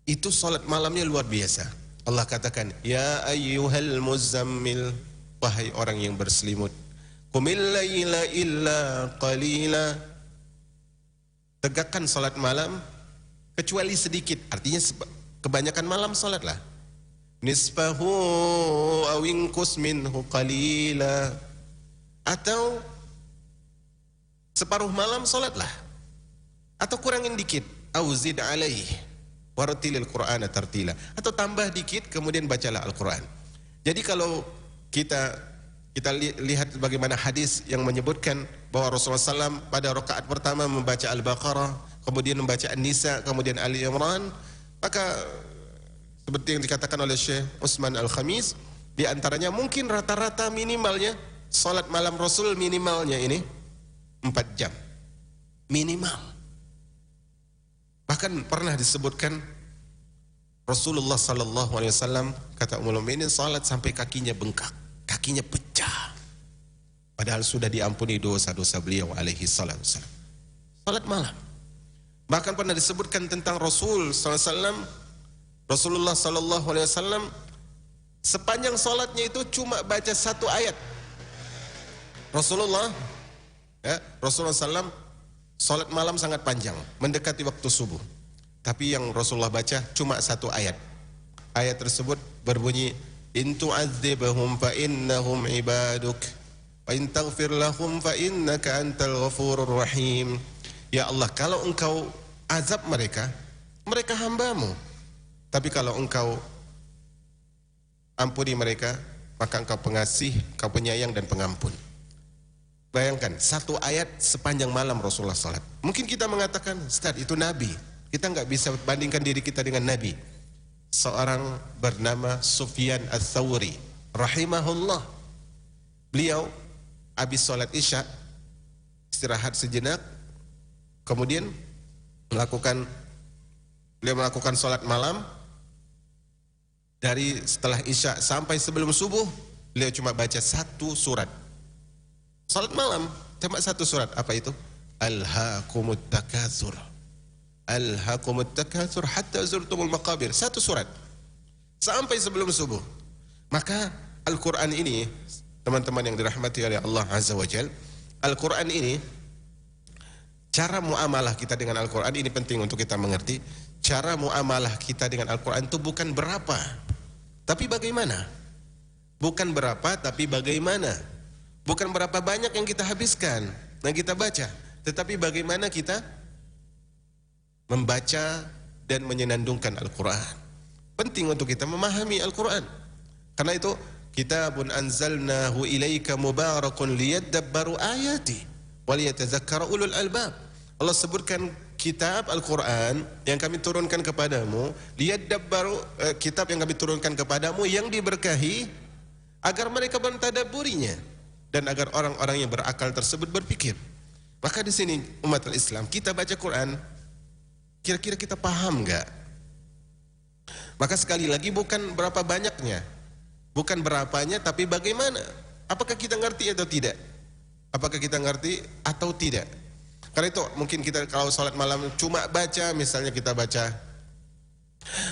[SPEAKER 1] itu salat malamnya luar biasa. Allah katakan, ya ayyuhal muzammil, wahai orang yang berselimut, qumil laila illa qalila, tegakkan salat malam kecuali sedikit. Artinya kebanyakan malam salatlah. Nisfahu aw inqus minhu qalila, atau separuh malam salatlah, atau kurangin dikit, auzid alaih wartilil qur'ana tartila, atau tambah dikit kemudian bacalah Al-Quran. Jadi kalau kita lihat bagaimana hadis yang menyebutkan bahwa Rasulullah SAW pada rakaat pertama membaca Al-Baqarah, kemudian membaca An-Nisa, kemudian Ali Imran, maka seperti yang dikatakan oleh Syekh Utsman Al-Khamis, di antaranya mungkin rata-rata minimalnya salat malam Rasul minimalnya ini 4 jam minimal. Bahkan pernah disebutkan Rasulullah sallallahu alaihi wasallam, kata Ummul Mukminin, salat sampai kakinya bengkak, kakinya pecah, padahal sudah diampuni dosa-dosa beliau alaihi salatu wasallam. Salat malam. Bahkan pernah disebutkan tentang Rasul sallallahu alaihi wasallam, Rasulullah sallallahu alaihi wasallam sepanjang salatnya itu cuma baca 1 ayat. Rasulullah SAW salat malam sangat panjang, mendekati waktu subuh. Tapi yang Rasulullah baca cuma 1 ayat. Ayat tersebut berbunyi, in tu'adzibhum fa innahum ibaduk wa in taghfir lahum fa innaka antal ghafurur rahim. Ya Allah, kalau engkau azab mereka, mereka hambamu. Tapi kalau engkau ampuni mereka, maka engkau pengasih, engkau penyayang dan pengampun. Bayangkan, satu ayat sepanjang malam Rasulullah salat. Mungkin kita mengatakan, Ustaz, itu Nabi. Kita nggak bisa bandingkan diri kita dengan Nabi. Seorang bernama Sufyan Ats-Tsauri rahimahullah. Beliau habis salat Isya, istirahat sejenak, kemudian beliau melakukan salat malam. Dari setelah Isya sampai sebelum subuh, beliau cuma baca satu surat. Salat malam cuma satu surat. Apa itu? Alhaakumut takatsur. Alhaakumut takatsur hatta zurtumul maqabir. Satu surat sampai sebelum subuh. Maka Al-Quran ini, teman-teman yang dirahmati oleh Allah Azza wa Jal, Al-Quran ini, cara muamalah kita dengan Al-Quran ini penting untuk kita mengerti. Cara muamalah kita dengan Al-Quran itu bukan berapa, tapi bagaimana. Bukan berapa, tapi bagaimana. Bukan berapa banyak yang kita habiskan dan kita baca, tetapi bagaimana kita membaca dan menyenandungkan Al-Quran. Penting untuk kita memahami Al-Quran. Karena itu, kitabun anzalnahu ilaika mubarakun liyadabbaru ayati waliyatadzakkara ulul albab. Allah sebutkan kitab Al-Quran yang kami turunkan kepadamu, liyadabbaru, kitab yang kami turunkan kepadamu yang diberkahi agar mereka mentadabburinya dan agar orang-orang yang berakal tersebut berpikir. Maka di sini umat Islam, kita baca Quran, kira-kira kita paham nggak? Maka sekali lagi, bukan berapa banyaknya, bukan berapanya, tapi bagaimana. Apakah kita ngerti atau tidak? Apakah kita ngerti atau tidak? Karena itu mungkin kita kalau salat malam cuma baca, misalnya kita baca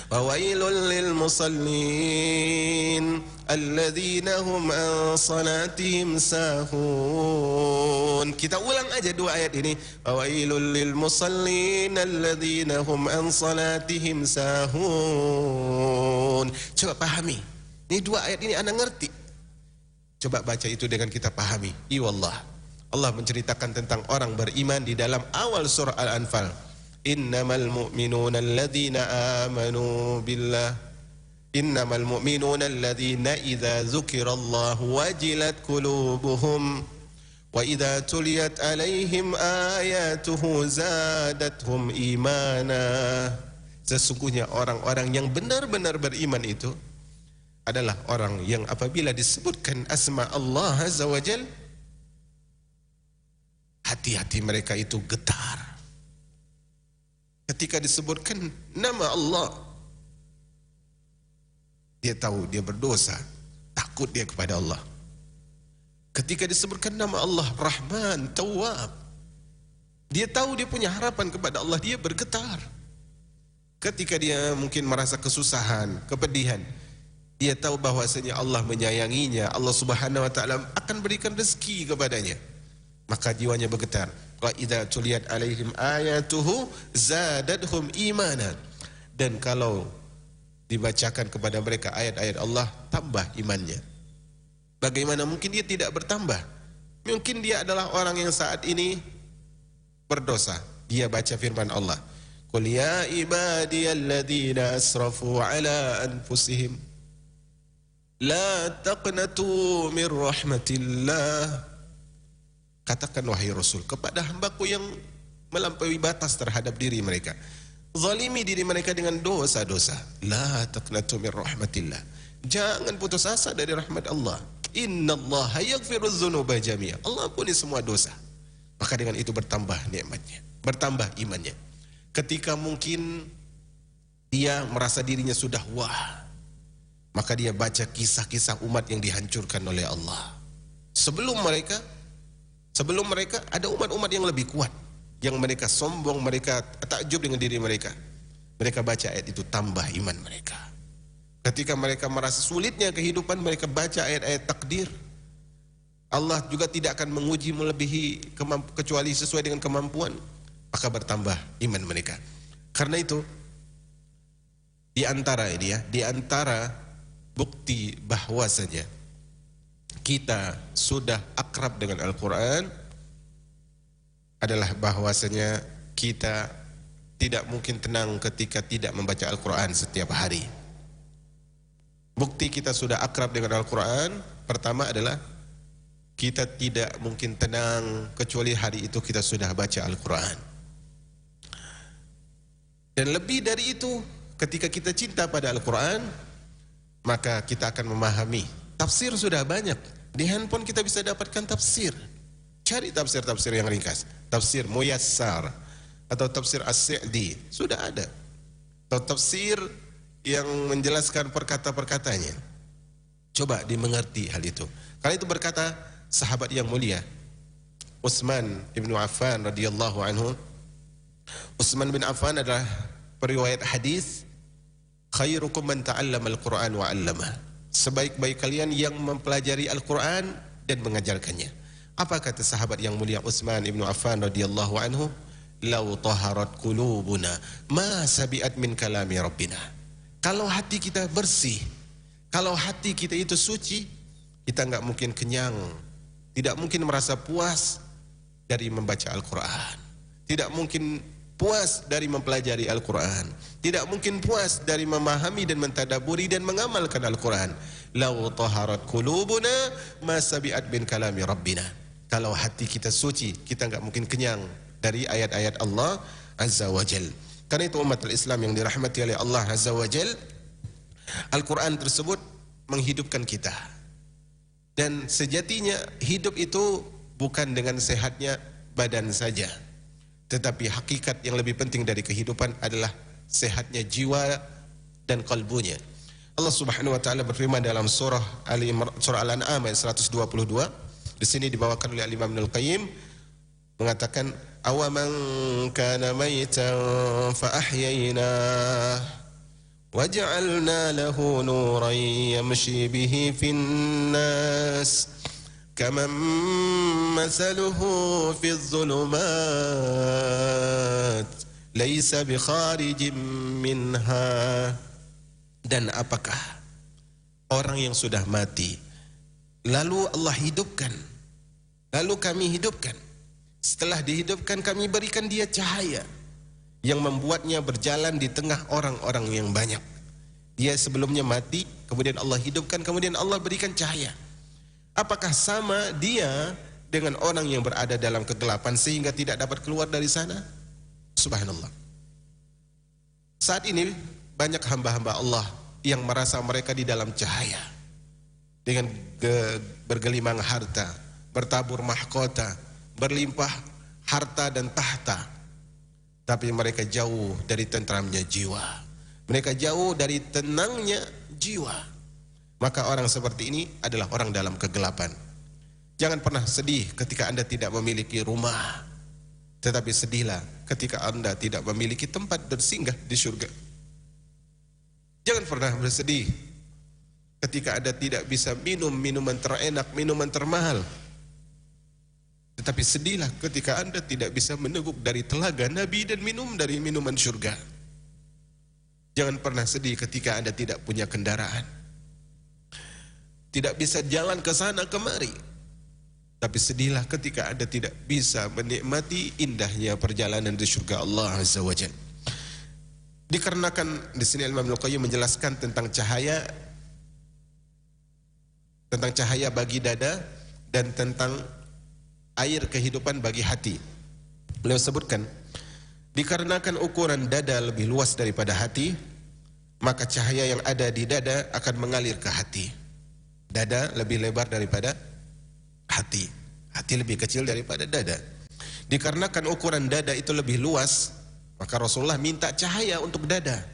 [SPEAKER 1] Wawailul lil musallin alladzina hum an salatihim sahun. Kita ulang aja dua ayat ini. Wawailul lil musallin alladzina hum an salatihim sahun. Coba pahami. Ini dua ayat ini Anda ngerti. Coba baca itu dengan kita pahami. Iwallah. Allah menceritakan tentang orang beriman di dalam awal surah Al-Anfal. Innamal mu'minuna alladhina amanu billah. Innamal mu'minuna alladhina idza dzukirallahu wajilat qulubuhum wa idza tuliyat alaihim ayatuhu zadatuhum imana. Sesungguhnya orang-orang yang benar-benar beriman itu adalah orang yang apabila disebutkan asma Allah Azza wa Jal, hati-hati mereka itu getar. Ketika disebutkan nama Allah, dia tahu dia berdosa, takut dia kepada Allah. Ketika disebutkan nama Allah Rahman, Tawwab, dia tahu dia punya harapan kepada Allah, dia bergetar. Ketika dia mungkin merasa kesusahan, kepedihan, dia tahu bahwasanya Allah menyayanginya, Allah Subhanahu wa taala akan berikan rezeki kepadanya. Maka jiwanya bergetar. Wa idza tuliyat alaihim ayatuhu zadatuhum imanan. Dan kalau dibacakan kepada mereka ayat-ayat Allah, tambah imannya. Bagaimana mungkin dia tidak bertambah? Mungkin dia adalah orang yang saat ini berdosa. Dia baca firman Allah, qul ya ibadiyalladzina asrafu ala anfusihim la taqnatu min rahmatillah. Katakan wahai Rasul kepada hambaku yang melampaui batas terhadap diri mereka, zalimi diri mereka dengan dosa-dosa, la taqnatu min rahmatillah, jangan putus asa dari rahmat Allah. Innallaha yaghfirudz dzunuba jami'a, Allah ampuni semua dosa. Maka dengan itu bertambah nikmatnya, bertambah imannya. Ketika mungkin dia merasa dirinya sudah wah, maka dia baca kisah-kisah umat yang dihancurkan oleh Allah. Sebelum mereka ada umat-umat yang lebih kuat, yang mereka sombong, mereka takjub dengan diri mereka. Mereka baca ayat itu, tambah iman mereka. Ketika mereka merasa sulitnya kehidupan, mereka baca ayat-ayat takdir. Allah juga tidak akan menguji melebihi kecuali sesuai dengan kemampuan. Maka bertambah iman mereka. Karena itu, di antara bukti bahwasanya kita sudah akrab dengan Al-Quran adalah bahwasanya kita tidak mungkin tenang ketika tidak membaca Al-Quran setiap hari. Bukti kita sudah akrab dengan Al-Quran pertama adalah kita tidak mungkin tenang kecuali hari itu kita sudah baca Al-Quran. Dan lebih dari itu, ketika kita cinta pada Al-Quran, maka kita akan memahami. Tafsir sudah banyak. Di handphone kita bisa dapatkan tafsir. Cari tafsir-tafsir yang ringkas. Tafsir Muyassar atau tafsir As-Sa'di sudah ada. Atau tafsir yang menjelaskan perkata-perkatanya. Coba dimengerti hal itu. Karena itu berkata sahabat yang mulia Utsman bin Affan radhiyallahu anhu. Utsman bin Affan adalah periwayat hadis, khairukum man ta'allama al-Qur'an wa 'allama. Sebaik-baik kalian yang mempelajari Al-Qur'an dan mengajarkannya. Apa kata sahabat yang mulia Utsman bin Affan radhiyallahu anhu? Lau taharat qulubuna ma sabi'at min kalami rabbina. Kalau hati kita bersih, kalau hati kita itu suci, kita enggak mungkin kenyang, tidak mungkin merasa puas dari membaca Al-Qur'an. Tidak mungkin puas dari mempelajari Al-Quran. Tidak mungkin puas dari memahami dan mentadaburi dan mengamalkan Al-Quran. Lau taharat qulubuna ma sabi'at bin kalami rabbina. Kalau hati kita suci, kita enggak mungkin kenyang dari ayat-ayat Allah Azza wa Jal. Karena itu umat Islam yang dirahmati oleh Allah Azza wa Jal, Al-Quran tersebut menghidupkan kita. Dan sejatinya hidup itu bukan dengan sehatnya badan saja, tetapi hakikat yang lebih penting dari kehidupan adalah sehatnya jiwa dan kalbunya. Allah Subhanahu wa taala berfirman dalam surah Al-An'am ayat 122. Di sini dibawakan oleh Imam Ibnu Al-Qayyim mengatakan awaman kana maitan fa ahyaynah waja'alna lahu nuran yamshi bihi fin nas kaman mathaluhu fi dhulumat laisa bi kharijin minha. Dan apakah orang yang sudah mati lalu Allah hidupkan, lalu kami hidupkan, setelah dihidupkan kami berikan dia cahaya yang membuatnya berjalan di tengah orang-orang yang banyak. Dia sebelumnya mati, kemudian Allah hidupkan, kemudian Allah berikan cahaya. Apakah sama dia dengan orang yang berada dalam kegelapan sehingga tidak dapat keluar dari sana? Subhanallah. Saat ini banyak hamba-hamba Allah yang merasa mereka di dalam cahaya, dengan bergelimang harta, bertabur mahkota, berlimpah harta dan tahta, tapi mereka jauh dari tentramnya jiwa, mereka jauh dari tenangnya jiwa. Maka orang seperti ini adalah orang dalam kegelapan. Jangan pernah sedih ketika Anda tidak memiliki rumah, tetapi sedihlah ketika Anda tidak memiliki tempat bersinggah di surga. Jangan pernah bersedih ketika Anda tidak bisa minum minuman terenak, minuman termahal, tetapi sedihlah ketika Anda tidak bisa meneguk dari telaga Nabi dan minum dari minuman surga. Jangan pernah sedih ketika Anda tidak punya kendaraan, tidak bisa jalan ke sana kemari, tapi sedihlah ketika Anda tidak bisa menikmati indahnya perjalanan di surga Allah Azza wa Jalla. Dikarenakan di sini Imam Ibnu Qayyim menjelaskan tentang cahaya bagi dada dan tentang air kehidupan bagi hati. Beliau sebutkan, dikarenakan ukuran dada lebih luas daripada hati, maka cahaya yang ada di dada akan mengalir ke hati. Dada lebih lebar daripada hati, hati lebih kecil daripada dada. Dikarenakan ukuran dada itu lebih luas, maka Rasulullah minta cahaya untuk dada,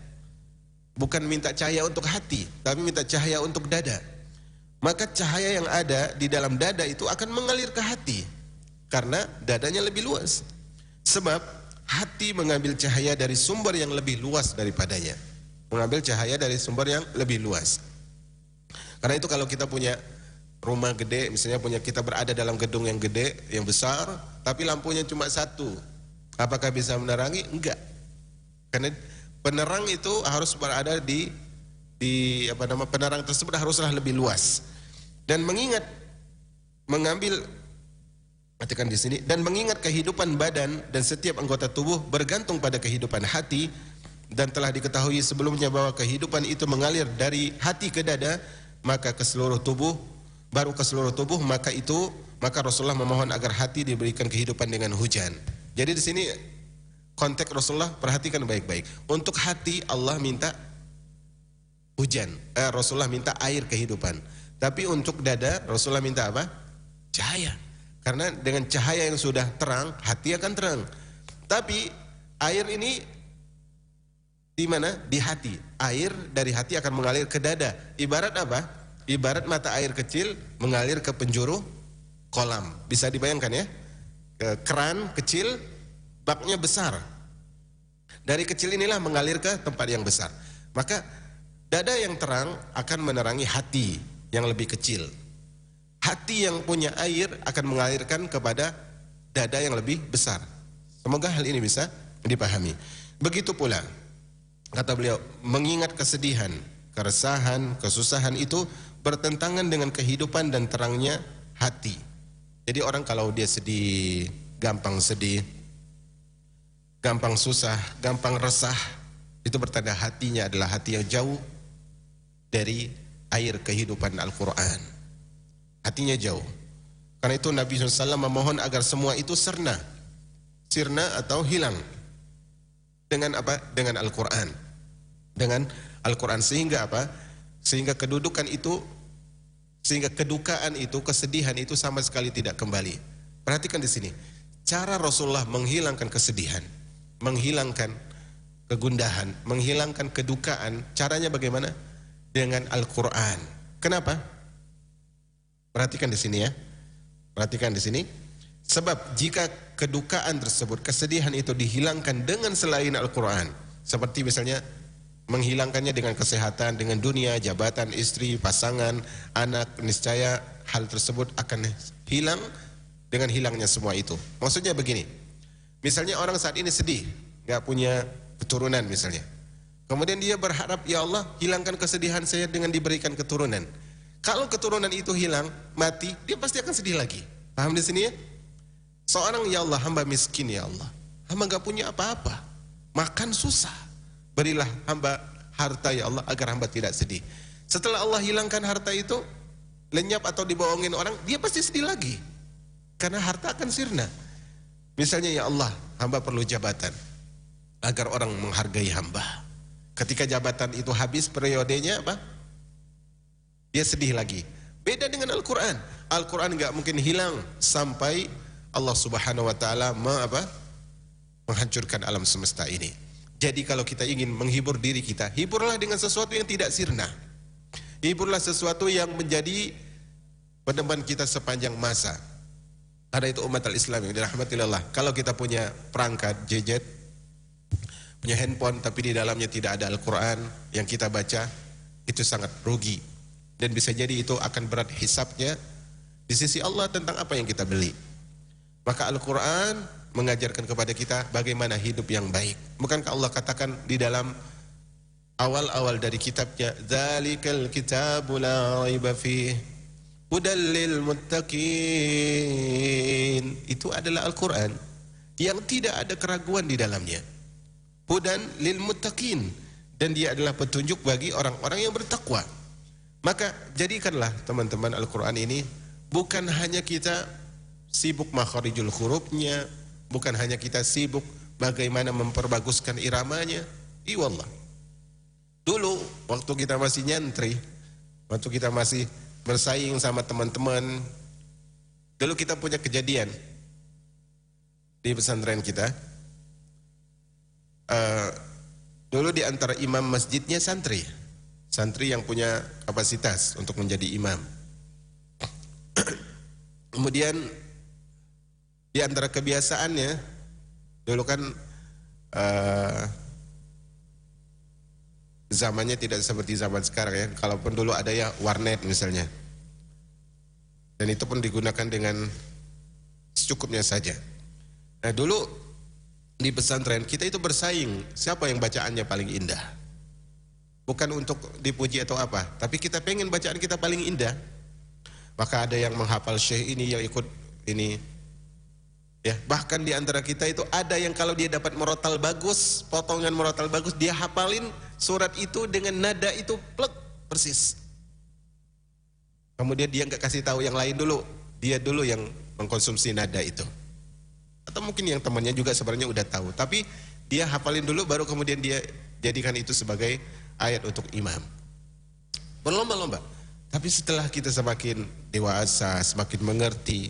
[SPEAKER 1] bukan minta cahaya untuk hati, tapi minta cahaya untuk dada. Maka cahaya yang ada di dalam dada itu akan mengalir ke hati, karena dadanya lebih luas. Sebab hati mengambil cahaya dari sumber yang lebih luas daripadanya, mengambil cahaya dari sumber yang lebih luas. Karena itu kalau kita punya rumah gede, misalnya kita berada dalam gedung yang gede, yang besar, tapi lampunya cuma satu, apakah bisa menerangi? Enggak. Karena penerang itu harus berada di penerang tersebut haruslah lebih luas. Dan perhatikan di sini, dan mengingat kehidupan badan dan setiap anggota tubuh bergantung pada kehidupan hati, dan telah diketahui sebelumnya bahwa kehidupan itu mengalir dari hati ke dada, maka ke seluruh tubuh, maka maka Rasulullah memohon agar hati diberikan kehidupan dengan hujan. Jadi di sini konteks Rasulullah perhatikan baik-baik. Untuk hati Allah minta hujan, Rasulullah minta air kehidupan. Tapi untuk dada Rasulullah minta apa? Cahaya. Karena dengan cahaya yang sudah terang, hati akan terang. Tapi air ini di mana? Di hati. Air dari hati akan mengalir ke dada. Ibarat apa? Ibarat mata air kecil mengalir ke penjuru kolam. Bisa dibayangkan ya? Keran kecil, baknya besar. Dari kecil inilah mengalir ke tempat yang besar. Maka dada yang terang akan menerangi hati yang lebih kecil. Hati yang punya air akan mengalirkan kepada dada yang lebih besar. Semoga hal ini bisa dipahami. Begitu pula kata beliau, mengingat kesedihan, keresahan, kesusahan itu bertentangan dengan kehidupan dan terangnya hati. Jadi orang kalau dia sedih, gampang susah, gampang resah, itu bertanda hatinya adalah hati yang jauh dari air kehidupan Al-Quran. Hatinya jauh. Karena itu Nabi SAW memohon agar semua itu sirna atau hilang. Dengan apa? Dengan Al-Quran. Dengan Al-Quran. Sehingga apa? Sehingga kedudukan itu, sehingga kedukaan itu, kesedihan itu sama sekali tidak kembali. Perhatikan di sini. Cara Rasulullah menghilangkan kesedihan, menghilangkan kegundahan, menghilangkan kedukaan, caranya bagaimana? Dengan Al-Quran. Kenapa? Perhatikan di sini ya. Perhatikan di sini. Sebab jika kedukaan tersebut, kesedihan itu dihilangkan dengan selain Al-Quran, seperti misalnya menghilangkannya dengan kesehatan, dengan dunia, jabatan, istri, pasangan, anak, niscaya hal tersebut akan hilang dengan hilangnya semua itu. Maksudnya begini, misalnya orang saat ini sedih, gak punya keturunan misalnya. Kemudian dia berharap, ya Allah hilangkan kesedihan saya dengan diberikan keturunan. Kalau keturunan itu hilang, mati, dia pasti akan sedih lagi. Paham di sini ya? Seorang, ya Allah, hamba miskin ya Allah. Hamba gak punya apa-apa. Makan susah. Berilah hamba harta ya Allah agar hamba tidak sedih. Setelah Allah hilangkan harta itu, lenyap atau dibohongin orang, dia pasti sedih lagi. Karena harta akan sirna. Misalnya, ya Allah, hamba perlu jabatan agar orang menghargai hamba. Ketika jabatan itu habis periodenya apa? Dia sedih lagi. Beda dengan Al-Quran. Al-Quran gak mungkin hilang sampai Allah Subhanahu Wa Taala menghancurkan alam semesta ini. Jadi kalau kita ingin menghibur diri kita, hiburlah dengan sesuatu yang tidak sirna. Hiburlah sesuatu yang menjadi peneman kita sepanjang masa. Karena itu umat al-Islam yang dirahmati Allah. Kalau kita punya perangkat gadget, punya handphone tapi di dalamnya tidak ada Al-Quran yang kita baca, itu sangat rugi. Dan bisa jadi itu akan berat hisabnya di sisi Allah tentang apa yang kita beli. Maka Al-Quran mengajarkan kepada kita bagaimana hidup yang baik. Bukankah Allah katakan di dalam awal-awal dari kitabnya, Dzalikal kitabu la raiba fihi hudal lil muttaqin. Itu adalah Al-Quran yang tidak ada keraguan di dalamnya. Hudan lil muttaqin, dan dia adalah petunjuk bagi orang-orang yang bertakwa. Maka jadikanlah teman-teman Al-Quran ini bukan hanya kita sibuk makharijul hurufnya, bukan hanya kita sibuk bagaimana memperbaguskan iramanya. Wallah. Dulu waktu kita masih nyantri, waktu kita masih bersaing sama teman-teman, dulu kita punya kejadian di pesantren kita. Dulu di antara imam masjidnya santri yang punya kapasitas untuk menjadi imam. Kemudian di antara kebiasaannya, dulu kan zamannya tidak seperti zaman sekarang ya. Kalaupun dulu ada ya warnet misalnya, dan itu pun digunakan dengan secukupnya saja. Nah dulu di pesantren kita itu bersaing, siapa yang bacaannya paling indah. Bukan untuk dipuji atau apa, tapi kita pengen bacaan kita paling indah. Maka ada yang menghafal syekh ini, yang ikut ini ya. Bahkan di antara kita itu ada yang kalau dia dapat murotal bagus, potongan murotal bagus, dia hafalin surat itu dengan nada itu plek persis. Kemudian dia nggak kasih tahu yang lain dulu, dia dulu yang mengkonsumsi nada itu. Atau mungkin yang temannya juga sebenarnya udah tahu, tapi dia hafalin dulu baru kemudian dia jadikan itu sebagai ayat untuk imam. Berlomba-lomba. Tapi setelah kita semakin dewasa, semakin mengerti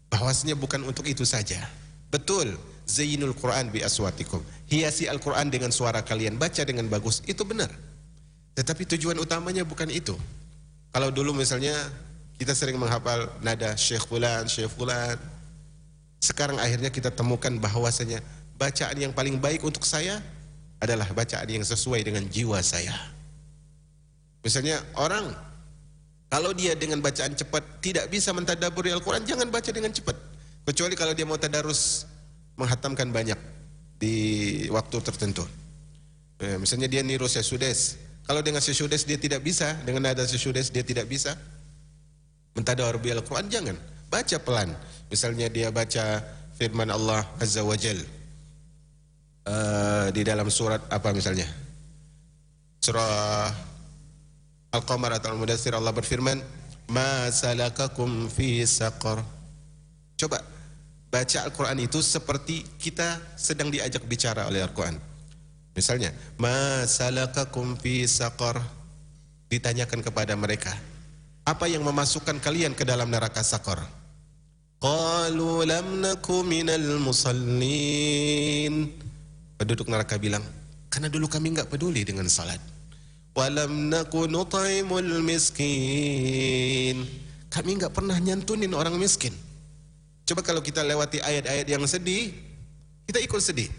[SPEAKER 1] bahwasanya bukan untuk itu saja. Betul, zayyinul Quran bi aswatikum. Hiasi Al-Quran dengan suara kalian, baca dengan bagus, itu benar. Tetapi tujuan utamanya bukan itu. Kalau dulu misalnya kita sering menghafal nada Syekh Fulan, Syekh Fulan. Sekarang akhirnya kita temukan bahwasanya bacaan yang paling baik untuk saya adalah bacaan yang sesuai dengan jiwa saya. Misalnya orang kalau dia dengan bacaan cepat tidak bisa mentadabburi Al-Quran, jangan baca dengan cepat. Kecuali kalau dia mau tadarus menghatamkan banyak di waktu tertentu. Misalnya dia niru Syekh. Kalau dengan Syekh dia tidak bisa, dengan nada Syekh dia tidak bisa mentadabburi Al-Quran, jangan. Baca pelan. Misalnya dia baca firman Allah Azza wa Jal di dalam surat apa misalnya? Surah Al-Qamar atau Al-Mudaththir, Allah berfirman, "Ma salakakum fi saqar." Coba baca Al-Quran itu seperti kita sedang diajak bicara oleh Al-Quran. Misalnya, "Ma salakakum fi saqar." Ditanyakan kepada mereka, apa yang memasukkan kalian ke dalam neraka Saqar? Qalu lam naku minal musallin. Penduduk neraka bilang, karena dulu kami enggak peduli dengan salat. Walam naku nut'imul miskin. Kami enggak pernah nyantunin orang miskin. Coba kalau kita lewati ayat-ayat yang sedih, kita ikut sedih.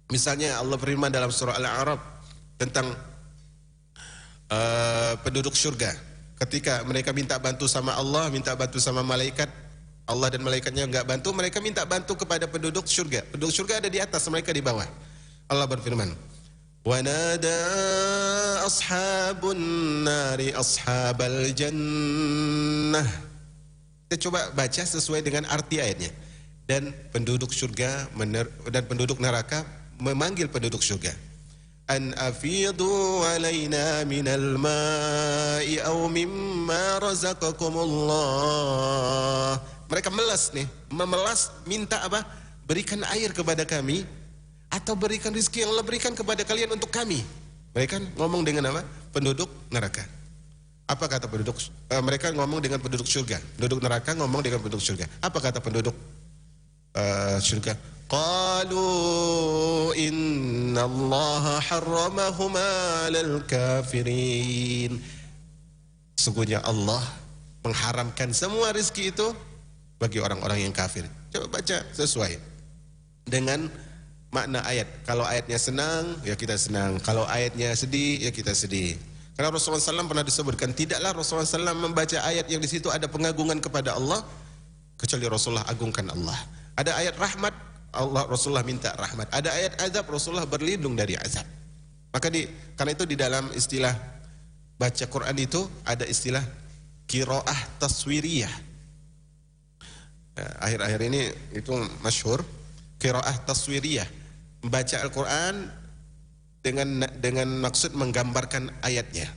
[SPEAKER 1] Misalnya Allah berfirman dalam surah Al-A'raf tentang penduduk surga. Ketika mereka minta bantu sama Allah, minta bantu sama malaikat, Allah dan malaikatnya enggak bantu, mereka minta bantu kepada penduduk surga. Penduduk surga ada di atas, mereka di bawah. Allah berfirman, "Wa nada ashabun nari ashabal jannah." Kita coba baca sesuai dengan arti ayatnya. Dan penduduk surga dan penduduk neraka memanggil penduduk surga. An afidu alaina minal ma'i aw mimma razaqakumullah. Mereka memelas minta apa? Berikan air kepada kami atau berikan rezeki yang Allah berikan kepada kalian untuk kami. Mereka ngomong dengan apa? Penduduk neraka. Apa kata penduduk? Mereka ngomong dengan penduduk surga. Penduduk neraka ngomong dengan penduduk surga. Apa kata penduduk surga? Qalu innallaha harramahuma 'alal kafirin. Sungguhnya Allah mengharamkan semua rezeki itu bagi orang-orang yang kafir. Coba baca sesuai dengan makna ayat. Kalau ayatnya senang, ya kita senang. Kalau ayatnya sedih, ya kita sedih. Karena Rasulullah SAW pernah disebutkan, tidaklah Rasulullah SAW membaca ayat yang di situ ada pengagungan kepada Allah, kecuali Rasulullah agungkan Allah. Ada ayat rahmat, Rasulullah minta rahmat. Ada ayat azab, Rasulullah berlindung dari azab. Maka karena itu di dalam istilah baca Quran itu ada istilah qiraah taswiriyah. Akhir-akhir ini itu masyhur qiraah taswiriyah, membaca Al-Quran dengan maksud menggambarkan ayatnya.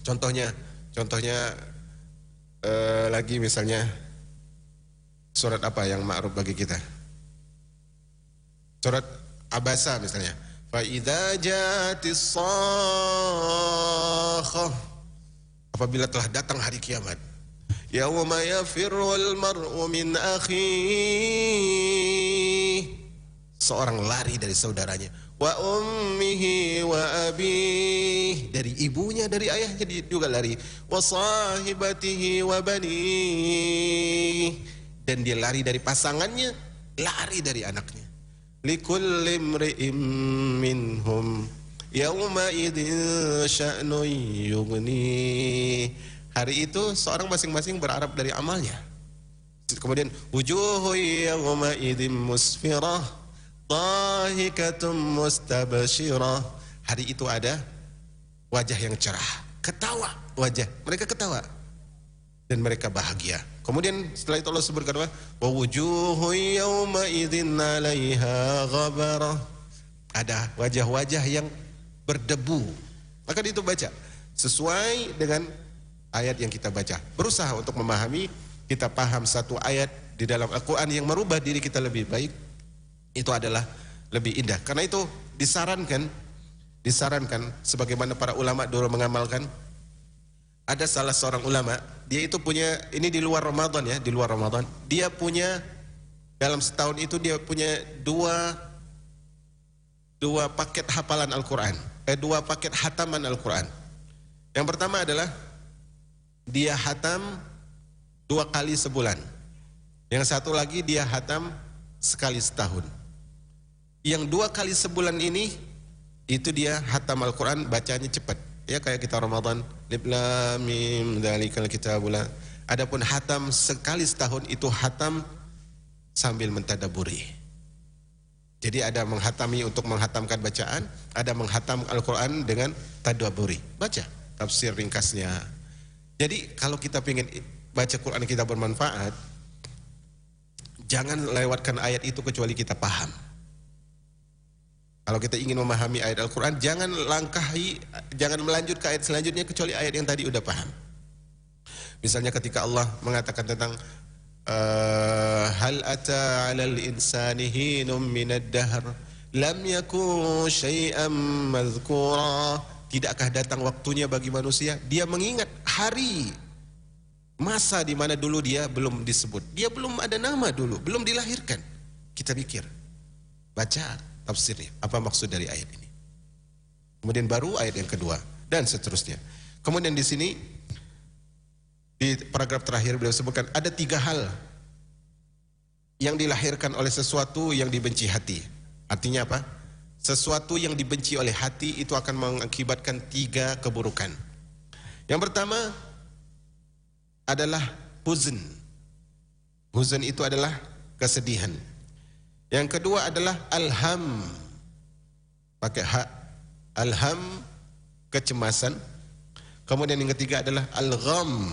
[SPEAKER 1] Contohnya lagi misalnya surat apa yang ma'ruf bagi kita? Surat Abasa misalnya. Fa idza ja'atis sakhah. Apabila telah datang hari kiamat. Yauma yafirrul mar'u min akhihi. Seorang lari dari saudaranya. Wa ummihi wa abihi. Dari ibunya, dari ayahnya juga lari. Wa sahibatihi wa banihi. Dan dia lari dari pasangannya, lari dari anaknya. Likulli imri'im minhum yawma idzin sya'nun yughni. Hari itu seorang masing-masing berharap dari amalnya. Kemudian wujuhu yawma idzin musfirah dhahikatum mustabshirah. Hari itu ada wajah yang cerah, ketawa wajah. Mereka ketawa dan mereka bahagia. Kemudian setelah itu Allah sebutkan apa? Wa wujuhu yawma idzin 'alaiha ghabarah. Ada wajah-wajah yang berdebu. Maka itu baca sesuai dengan ayat yang kita baca. Berusaha untuk memahami kita paham satu ayat di dalam Al-Quran yang merubah diri kita lebih baik, itu adalah lebih indah. Karena itu disarankan sebagaimana para ulama dulu mengamalkan. Ada salah seorang ulama, dia itu punya, ini di luar Ramadan ya, di luar Ramadan, dia punya dalam setahun itu dia punya dua paket hafalan Al-Quran, dua paket hataman Al-Quran. Yang pertama adalah dia hatam 2 kali sebulan. Yang satu lagi dia hatam sekali setahun. Yang 2 kali sebulan ini itu dia hatam Al-Quran, bacanya cepat. Ya kayak kita Ramadan, Alif Lam Mim dzalikal kitabul. Adapun hatam sekali setahun itu hatam sambil mentadaburi. Jadi ada menghatami untuk menghatamkan bacaan, ada menghatam Al-Quran dengan tadaburi. Baca tafsir ringkasnya. Jadi kalau kita ingin baca Quran kita bermanfaat, jangan lewatkan ayat itu kecuali kita paham. Kalau kita ingin memahami ayat Al-Quran, jangan melanjut ke ayat selanjutnya kecuali ayat yang tadi udah paham. Misalnya ketika Allah mengatakan tentang hal ata 'alal insani hinum minad dahr lam yakun syai'an madhkura. Tidakkah datang waktunya bagi manusia dia mengingat hari masa di mana dulu dia belum disebut, dia belum ada nama dulu, belum dilahirkan. Kita pikir, baca tafsirnya, apa maksud dari ayat ini. Kemudian baru ayat yang kedua dan seterusnya. Kemudian di sini di paragraf terakhir beliau sebutkan ada 3 hal yang dilahirkan oleh sesuatu yang dibenci hati. Artinya apa? Sesuatu yang dibenci oleh hati itu akan mengakibatkan 3 keburukan. Yang pertama adalah huzn. Huzn itu adalah kesedihan. Yang kedua adalah alham, pakai hak, alham, kecemasan. Kemudian yang ketiga adalah al-gham,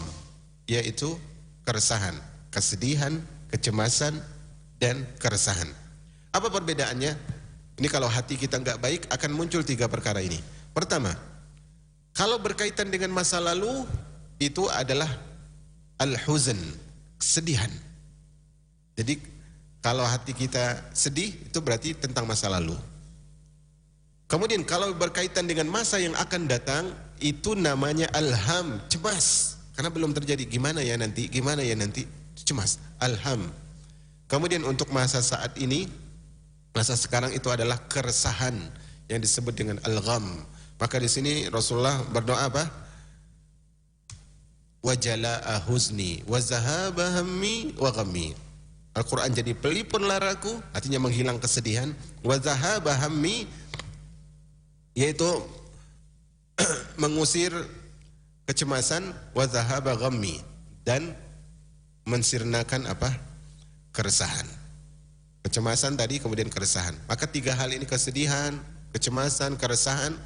[SPEAKER 1] yaitu keresahan, kesedihan, kecemasan, dan keresahan. Apa perbedaannya? Ini kalau hati kita nggak baik akan muncul 3 perkara ini. Pertama, kalau berkaitan dengan masa lalu itu adalah al-huzn, kesedihan. Jadi kalau hati kita sedih itu berarti tentang masa lalu. Kemudian kalau berkaitan dengan masa yang akan datang itu namanya alham, cemas. Karena belum terjadi, gimana ya nanti, cemas, alham. Kemudian untuk masa saat ini, masa sekarang itu adalah keresahan yang disebut dengan al-gham. Maka di sini Rasulullah berdoa apa? Wa jalaa huzni wa zahaba hammi wa ghammi. Al-Quran jadi pelipur laraku, artinya menghilang kesedihan. Wa zahaba hammi, yaitu mengusir kecemasan. Wa zahaba ghammi, dan mensirnakan apa? Keresahan. Kecemasan tadi, kemudian keresahan. Maka 3 hal ini, kesedihan, kecemasan, keresahan,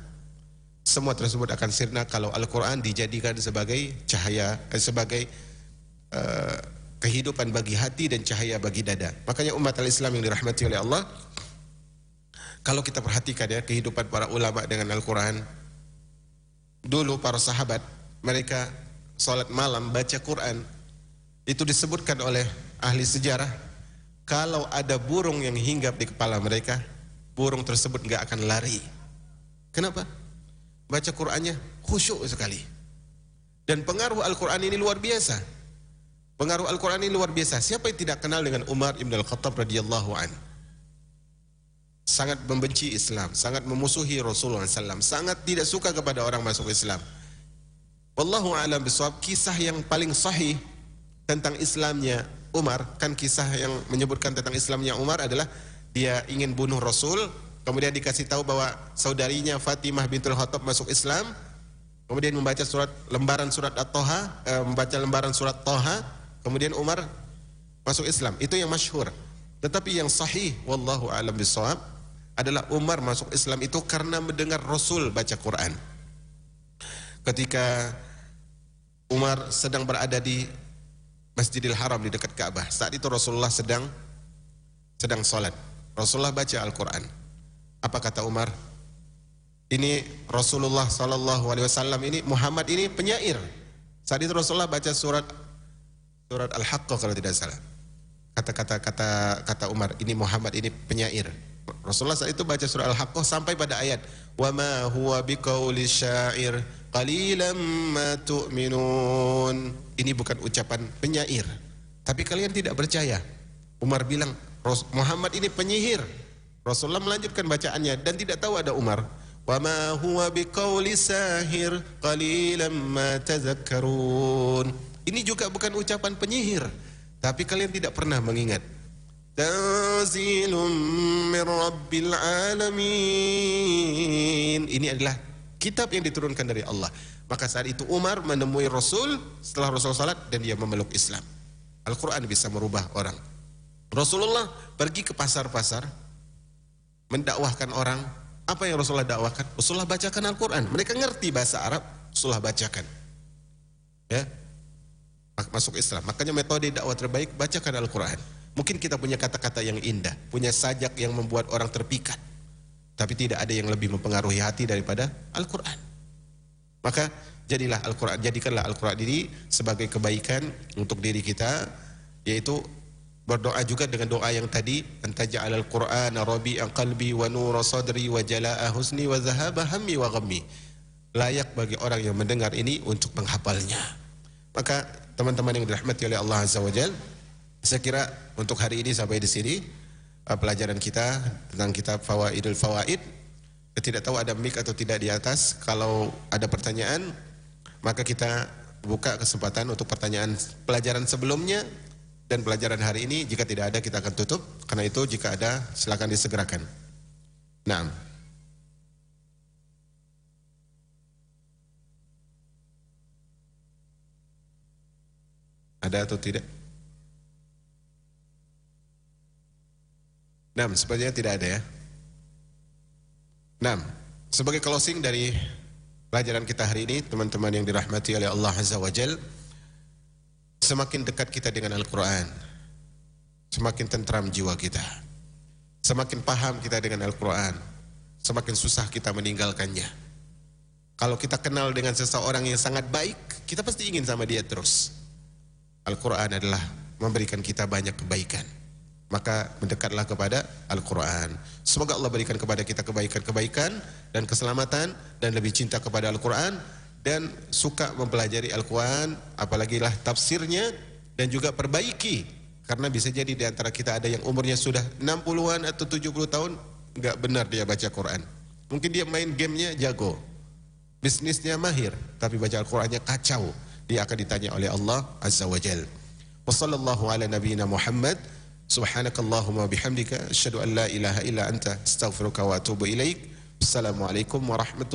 [SPEAKER 1] semua tersebut akan sirna kalau Al-Quran dijadikan sebagai cahaya, sebagai kehidupan bagi hati dan cahaya bagi dada. Makanya umat al-Islam yang dirahmati oleh Allah, kalau kita perhatikan ya kehidupan para ulama dengan Al-Quran, dulu para sahabat mereka sholat malam baca Quran, itu disebutkan oleh ahli sejarah, kalau ada burung yang hinggap di kepala mereka, burung tersebut nggak akan lari. Kenapa? Baca Qurannya khusyuk sekali. Dan pengaruh Al-Quran ini luar biasa. Pengaruh Al-Quran ini luar biasa. Siapa yang tidak kenal dengan Umar Ibn Al-Khattab radhiyallahu an? Sangat membenci Islam, sangat memusuhi Rasulullah SAW, sangat tidak suka kepada orang masuk Islam. Wallahu a'lam bishawab. Kisah yang paling sahih tentang Islamnya Umar, kan kisah yang menyebutkan tentang Islamnya Umar adalah dia ingin bunuh Rasul, kemudian dikasih tahu bahwa saudarinya Fatimah bintul Khattab masuk Islam, kemudian membaca lembaran surat At-Toha, membaca lembaran surat Toha. Kemudian Umar masuk Islam. Itu yang masyhur. Tetapi yang sahih wallahu a'lam bishawab adalah Umar masuk Islam itu karena mendengar Rasul baca Quran. Ketika Umar sedang berada di Masjidil Haram di dekat Ka'bah, saat itu Rasulullah sedang salat. Rasulullah baca Al-Quran. Apa kata Umar? Ini Rasulullah SAW ini, Muhammad ini penyair. Saat itu Rasulullah baca surat Surat Al-Haqqah kalau tidak salah. Kata Umar, ini Muhammad ini penyair. Rasulullah saat itu baca surah Al-Haqqah sampai pada ayat wa ma huwa biqauli syair qalilan ma tu'minun. Ini bukan ucapan penyair, tapi kalian tidak percaya. Umar bilang Muhammad ini penyihir. Rasulullah melanjutkan bacaannya dan tidak tahu ada Umar. Wa ma huwa biqauli sahir qalilan ma tazakkarun. Ini juga bukan ucapan penyihir, tapi kalian tidak pernah mengingat. Tanzilum min rabbil alamin. Ini adalah kitab yang diturunkan dari Allah. Maka saat itu Umar menemui Rasul setelah Rasul salat dan dia memeluk Islam. Al-Quran bisa merubah orang. Rasulullah pergi ke pasar-pasar mendakwahkan orang. Apa yang Rasulullah dakwakan? Rasulullah bacakan Al-Quran. Mereka ngerti bahasa Arab, Rasulullah bacakan. Ya, masuk Islam. Makanya metode dakwah terbaik, bacakan Al-Quran. Mungkin kita punya kata-kata yang indah, punya sajak yang membuat orang terpikat, tapi tidak ada yang lebih mempengaruhi hati daripada Al-Quran. Maka jadikanlah Al-Quran ini sebagai kebaikan untuk diri kita, yaitu berdoa juga dengan doa yang tadi, antaja'al al-Qur'ana rabi'a qalbi wa nura sadri wa jala'a husni wa zahaba hammi wa ghammi. Layak bagi orang yang mendengar ini untuk menghafalnya. Maka teman-teman yang dirahmati oleh Allah Azza wa Jalla, saya kira untuk hari ini sampai di sini pelajaran kita tentang kitab Fawaidul Fawaid. Saya tidak tahu ada mic atau tidak di atas. Kalau ada pertanyaan, maka kita buka kesempatan untuk pertanyaan pelajaran sebelumnya dan pelajaran hari ini. Jika tidak ada, kita akan tutup. Karena itu jika ada, silakan disegerakan. Naam. Ada atau tidak? Naam, sepertinya tidak ada ya. Naam, sebagai closing dari pelajaran kita hari ini, teman-teman yang dirahmati oleh Allah Azza wa Jalla, semakin dekat kita dengan Al-Quran, semakin tentram jiwa kita. Semakin paham kita dengan Al-Quran, semakin susah kita meninggalkannya. Kalau kita kenal dengan seseorang yang sangat baik, kita pasti ingin sama dia terus. Al-Quran adalah memberikan kita banyak kebaikan. Maka mendekatlah kepada Al-Quran. Semoga Allah berikan kepada kita kebaikan-kebaikan dan keselamatan, dan lebih cinta kepada Al-Quran, dan suka mempelajari Al-Quran, apalagi lah tafsirnya, dan juga perbaiki. Karena bisa jadi di antara kita ada yang umurnya sudah 60-an atau 70 tahun, enggak benar dia baca Quran. Mungkin dia main gamenya jago, bisnisnya mahir, tapi baca Al-Qurannya kacau. Dia akan ditanya oleh Allah Azza wa Jal. Wa sallallahu ala nabiyyina Muhammad. Subhanakallahumma bihamdika asyhadu an la ilaha illa anta astaghfiruka wa atubu ilaik. Assalamualaikum warahmatullahi wabarakatuh.